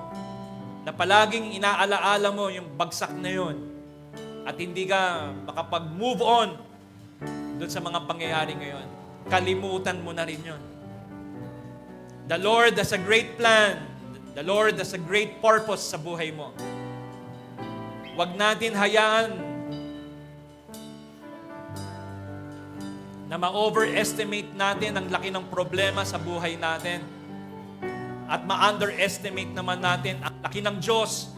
na palaging inaalaala mo yung bagsak na yon at hindi ka makapag-move on doon sa mga pangyayari ngayon? Kalimutan mo na rin yon. The Lord has a great plan. The Lord has a great purpose sa buhay mo. Huwag natin hayaan na ma-overestimate natin ang laki ng problema sa buhay natin at ma-underestimate naman natin ang laki ng Diyos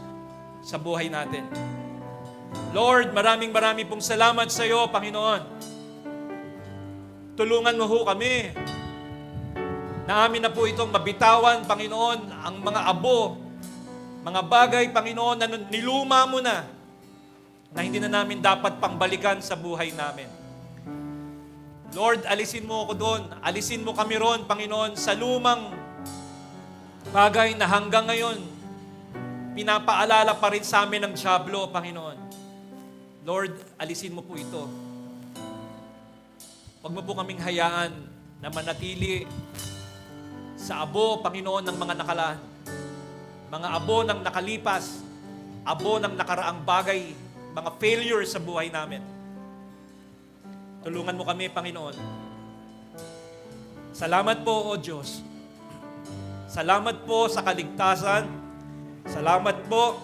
sa buhay natin. Lord, maraming pong salamat sa iyo, Panginoon. Tulungan mo ho kami na amin na po itong mabitawan, Panginoon, ang mga abo, mga bagay, Panginoon, na niluma mo na hindi na namin dapat pangbalikan sa buhay namin. Lord, alisin mo ako doon. Alisin mo kami ron, Panginoon, sa lumang bagay na hanggang ngayon, pinapaalala pa rin sa amin ng dyablo, Panginoon. Lord, alisin mo po ito. Huwag mo po kaming hayaan na manatili sa abo, Panginoon, ng mga nakalaan. Mga abo ng nakalipas, abo ng nakaraang bagay, mga failure sa buhay namin. Tulungan mo kami, Panginoon. Salamat po, O Diyos. Salamat po sa kaligtasan. Salamat po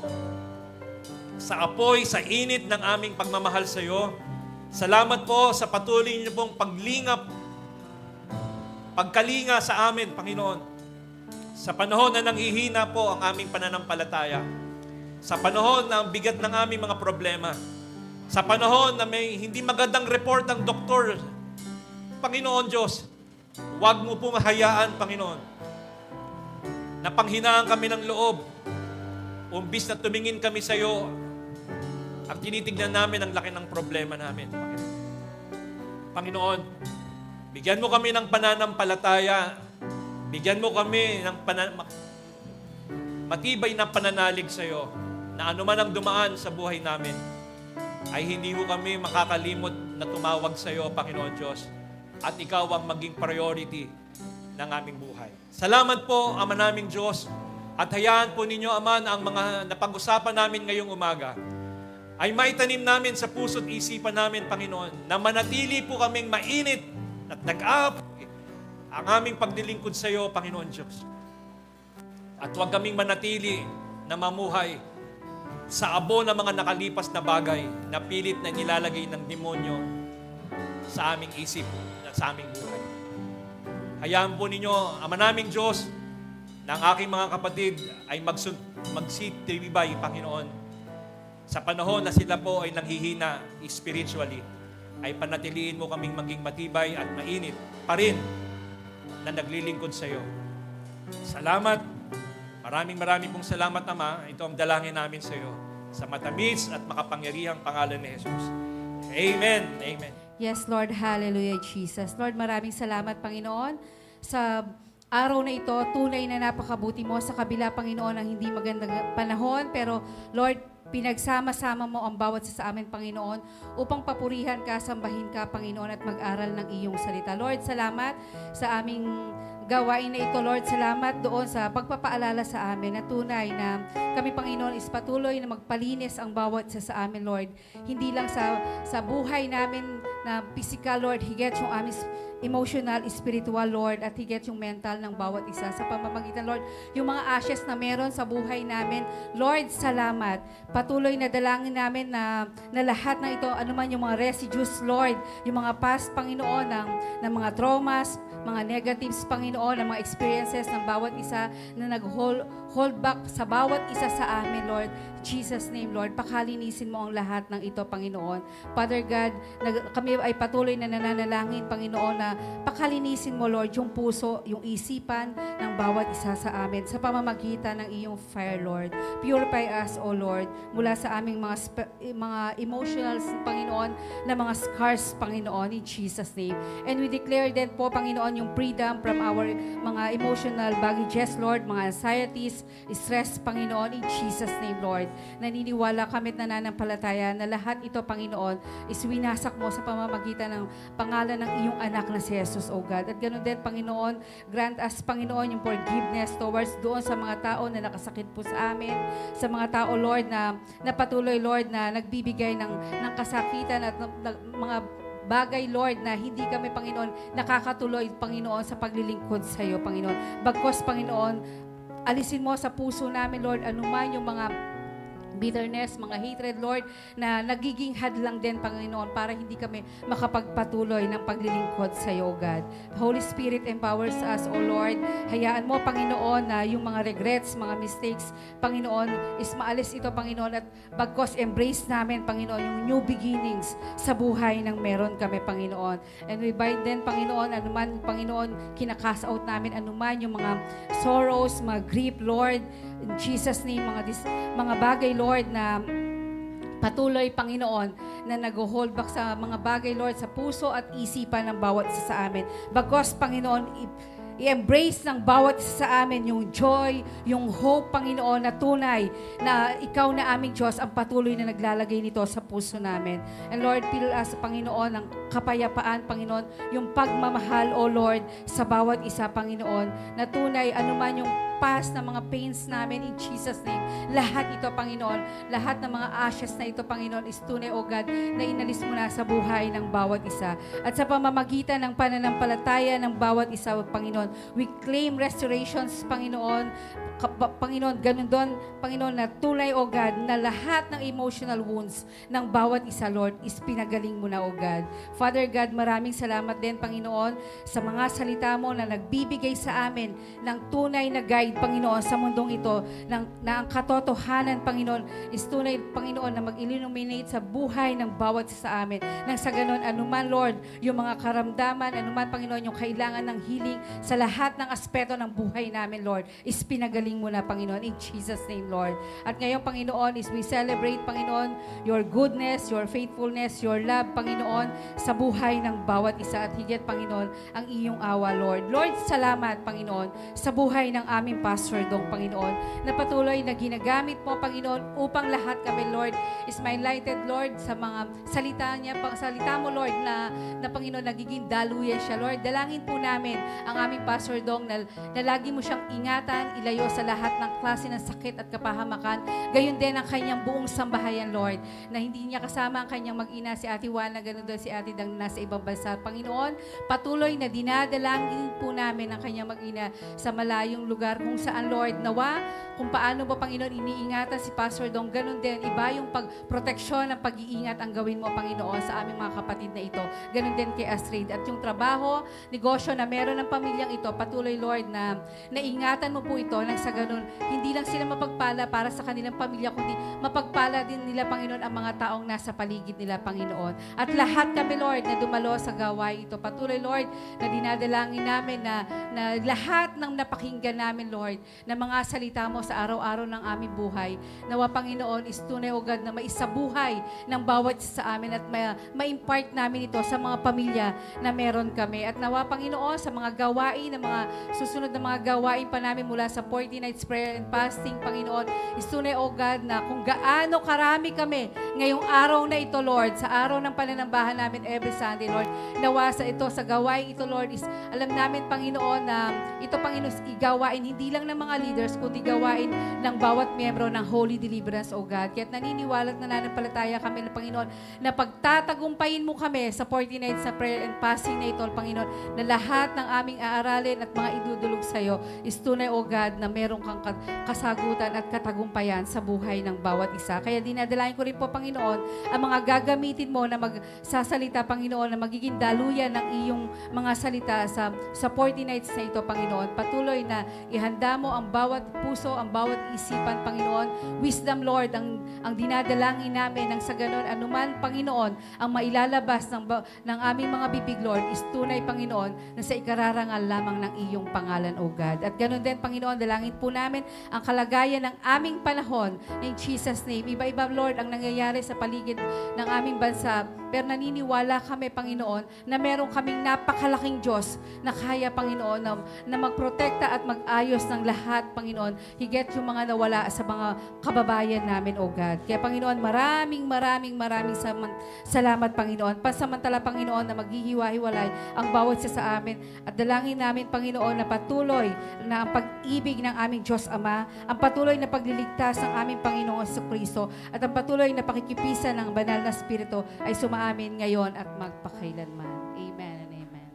sa apoy, sa init ng aming pagmamahal sa iyo. Salamat po sa patuloy niyo pong pagkalinga sa amin, Panginoon. Sa panahon na nanghihina po ang aming pananampalataya. Sa panahon na ang bigat ng aming mga problema. Sa panahon na may hindi magandang report ang doktor, Panginoon Diyos, huwag mo pong hayaan, Panginoon, na panghinaan kami ng loob. Umbis na tumingin kami sa iyo, ang tinitignan namin ang laki ng problema namin, Panginoon, bigyan mo kami ng pananampalataya. Bigyan mo kami ng matibay na pananalig sa iyo na anuman ang dumaan sa buhay namin, ay hindi ho kami makakalimot na tumawag sa iyo, Panginoon Diyos, at ikaw ang maging priority ng aming buhay. Salamat po, Ama naming Diyos, at hayaan po ninyo, Ama, ang mga napag-usapan namin ngayong umaga ay maitanim namin sa puso't isipan namin, Panginoon, na manatili po kaming mainit at nag-aapoy ang aming pagdilingkod sa iyo, Panginoon Diyos. At huwag kaming manatili na mamuhay sa abo ng mga nakalipas na bagay na pilit na nilalagay ng demonyo sa aming isip at sa aming buhay. Hayaan po ninyo, Ama naming Diyos, na ang aking mga kapatid ay magsitibay, Panginoon, sa panahon na sila po ay nanghihina spiritually, ay panatiliin mo kaming maging matibay at mainit pa rin na naglilingkod sa iyo. Salamat. Maraming pong salamat, Ama. Ito ang dalangin namin sa iyo. Sa matamis at makapangyarihang pangalan ni Jesus. Amen. Amen. Yes, Lord. Hallelujah, Jesus. Lord, maraming salamat, Panginoon, sa araw na ito, tunay na napakabuti mo sa kabila, Panginoon, ng hindi magandang panahon. Pero, Lord, pinagsama-sama mo ang bawat isa sa amin, Panginoon, upang papurihan ka, sambahin ka, Panginoon, at mag-aral ng iyong salita. Lord, salamat sa aming gawain na ito, Lord. Salamat doon sa pagpapaalala sa amin na tunay na kami, Panginoon, is patuloy na magpalinis ang bawat isa sa amin, Lord. Hindi lang sa buhay namin na physical, Lord, higit yung aming emotional, spiritual, Lord, at higit yung mental ng bawat isa. Sa pamamagitan, Lord, yung mga ashes na meron sa buhay namin, Lord, salamat. Patuloy na dalangin namin na lahat ng ito, anuman yung mga residues, Lord, yung mga past, Panginoon, ng mga traumas, mga negatives, Panginoon, ng mga experiences ng bawat isa na nag-hold back sa bawat isa sa amin, Lord. Jesus' name, Lord, pakalinisin mo ang lahat ng ito, Panginoon. Father God, kami ay patuloy na nananalangin, Panginoon, na pakalinisin mo, Lord, yung puso, yung isipan ng bawat isa sa amin sa pamamagitan ng iyong fire, Lord. Purify us, O Lord, mula sa aming mga emotional, Panginoon, na mga scars, Panginoon, in Jesus' name. And we declare then po, Panginoon, yung freedom from our mga emotional baggages, Lord, mga anxieties, stress, Panginoon, in Jesus' name, Lord. Naniniwala kami at nananampalataya na lahat ito, Panginoon, is winasak mo sa pamamagitan ng pangalan ng iyong anak na si Jesus, O God. At ganoon din, Panginoon, grant us, Panginoon, yung forgiveness towards doon sa mga tao na nakasakit po sa amin, sa mga tao, Lord, na patuloy, Lord, na nagbibigay ng kasakitan at mga bagay, Lord, na hindi kami, Panginoon, nakakatuloy, Panginoon, sa paglilingkod sa iyo, Panginoon. Bagkos, Panginoon, alisin mo sa puso namin, Lord, anuman yung mga bitterness, mga hatred, Lord, na nagiging hadlang din, Panginoon, para hindi kami makapagpatuloy ng paglilingkod sa iyo, God. Holy Spirit empowers us, O Lord. Hayaan mo, Panginoon, na yung mga regrets, mga mistakes, Panginoon, is maalis ito, Panginoon, at bagkos embrace namin, Panginoon, yung new beginnings sa buhay ng meron kami, Panginoon. And we bind din, Panginoon, anuman, Panginoon, kinakas out namin, anuman yung mga sorrows, mga grief, Lord, in Jesus' name, mga bagay, Lord, na patuloy, Panginoon, na nag-hold back sa mga bagay, Lord, sa puso at isipan ng bawat isa sa amin. Bagos, Panginoon, i-embrace ng bawat isa sa amin yung joy, yung hope, Panginoon, na tunay na ikaw na aming Diyos ang patuloy na naglalagay nito sa puso namin. And Lord, fill us, Panginoon, ng kapayapaan, Panginoon, yung pagmamahal, O Lord, sa bawat isa, Panginoon, na tunay, anuman yung past na mga pains namin in Jesus' name. Lahat ito, Panginoon, lahat ng mga ashes na ito, Panginoon, is tunay, O God, na inalis mo na sa buhay ng bawat isa. At sa pamamagitan ng pananampalataya ng bawat isa, Panginoon, we claim restorations, Panginoon. Panginoon, ganun doon, Panginoon, na tunay, O God, na lahat ng emotional wounds ng bawat isa, Lord, is pinagaling mo na, O God. Father God, maraming salamat din, Panginoon, sa mga salita mo na nagbibigay sa amin ng tunay na guide, Panginoon, sa mundong ito, na ang katotohanan, Panginoon, is tunay, Panginoon, na mag-illuminate sa buhay ng bawat isa sa amin. Nang sa ganun, anuman, Lord, yung mga karamdaman, anuman, Panginoon, yung kailangan ng healing sa lahat ng aspeto ng buhay namin, Lord, is pinagaling mo na, Panginoon, in Jesus' name, Lord. At ngayon, Panginoon, is we celebrate, Panginoon, your goodness, your faithfulness, your love, Panginoon, sa buhay ng bawat isa at higit, Panginoon, ang iyong awa, Lord. Lord, salamat, Panginoon, sa buhay ng aming Pastor Dong, Panginoon, na patuloy na ginagamit mo, Panginoon, upang lahat kami, Lord, is enlightened, Lord, sa mga salita niya, salita mo, Lord, na Panginoon, nagiging daluyan siya, Lord. Dalangin po namin ang aming Pastor Dong na lagi mo siyang ingatan, ilayo sa lahat ng klase ng sakit at kapahamakan. Gayon din ang kanyang buong sambahayan, Lord, na hindi niya kasama ang kanyang mag-ina, si Ate Juan, na ganoon doon si Ate Dang nasa ibang bansa. Panginoon, patuloy na dinadalangin po namin ang kanyang mag-ina sa malayong lugar kung saan, Lord, nawa, kung paano ba, Panginoon, iniingatan si Pastor Dong, ganun din, iba yung pagproteksyon ng pag-iingat ang gawin mo, Panginoon, sa aming mga kapatid na ito. Ganun din kay Astrid. At yung trabaho, negosyo na meron ng pamilyang ito, patuloy, Lord, na naingatan mo po ito nang sa ganun, hindi lang sila mapagpala para sa kanilang pamilya, kundi mapagpala din nila, Panginoon, ang mga taong nasa paligid nila, Panginoon. At lahat kami, Lord, na dumalo sa gawain ito. Patuloy, Lord, na dinadalangin namin na lahat ng napakinggan namin, Lord, na mga salita mo sa araw-araw ng aming buhay, nawa, Panginoon, is tunay, O God, na maisabuhay ng bawat isa sa amin at ma-impart namin ito sa mga pamilya na meron kami. At nawa, Panginoon, sa mga gawain gawain, ang mga susunod na mga gawain pa namin mula sa 40 nights prayer and fasting, Panginoon. Istunay, O God, na kung gaano karami kami ngayong araw na ito, Lord, sa araw ng pananambahan namin every Sunday, Lord. Nawa sa ito, sa gawain ito, Lord, is alam namin, Panginoon, na ito, Panginoon, igawain hindi lang ng mga leaders, kundi gawain ng bawat miyembro ng Holy Deliverance, O God. Kaya't naniniwala at nananampalataya kami, Panginoon, na pagtatagumpayin mo kami sa 40 nights sa prayer and fasting na ito, Panginoon, na lahat ng aming aaralin at mga idudulog sa iyo is tunay, O God, na meron kang kasagutan at katagumpayan sa buhay ng bawat isa. Kaya dinadalain ko rin po, Panginoon, ang mga gagamitin mo na magsasalita, Panginoon, na magiging daluyan ng iyong mga salita sa 40 nights na ito, Panginoon. Patuloy na ihanda mo ang bawat puso, ang bawat isipan, Panginoon. Wisdom, Lord, ang dinadalangin namin nang sa ganon, anuman, Panginoon, ang mailalabas ng aming mga bibig, Lord, is tunay, Panginoon, na sa ikararangal lamang ng iyong pangalan, O God. At ganon din, Panginoon, dalangin po namin ang kalagayan ng aming panahon in Jesus' name. Iba-iba, Lord, ang nangyayari sa paligid ng aming bansa. Pero naniniwala kami, Panginoon, na meron kaming napakalaking Diyos na kaya, Panginoon, na magprotekta at mag-ayos ng lahat, Panginoon. Higit yung mga nawala sa mga kababayan namin, O God. Kaya, Panginoon, maraming salamat, Panginoon. Pasamantala, Panginoon, na maghihiwa-hiwalay ang bawat isa sa amin. At dalangin namin, Panginoon, na patuloy na ang pag-ibig ng aming Diyos Ama, ang patuloy na pagliligtas ng aming Panginoon sa Kristo, at ang patuloy na pakikipisan ng banal na Espiritu ay sumaamin ngayon at magpakailanman. Amen and amen.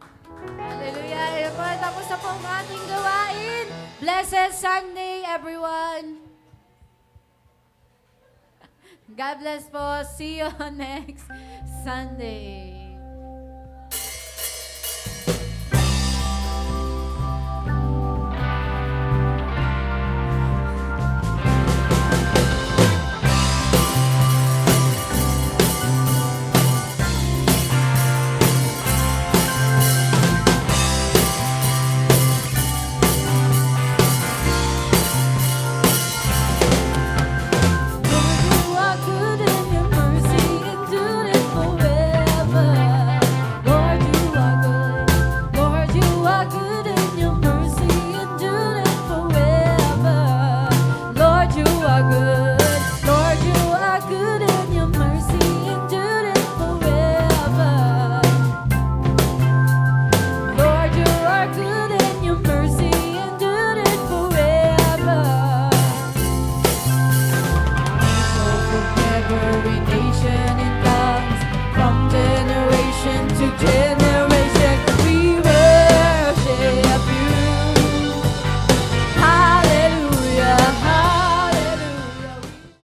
Hallelujah. Ayan po, tapos na po ang ating gawain. Blessed Sunday, everyone. God bless po. See you next Sunday.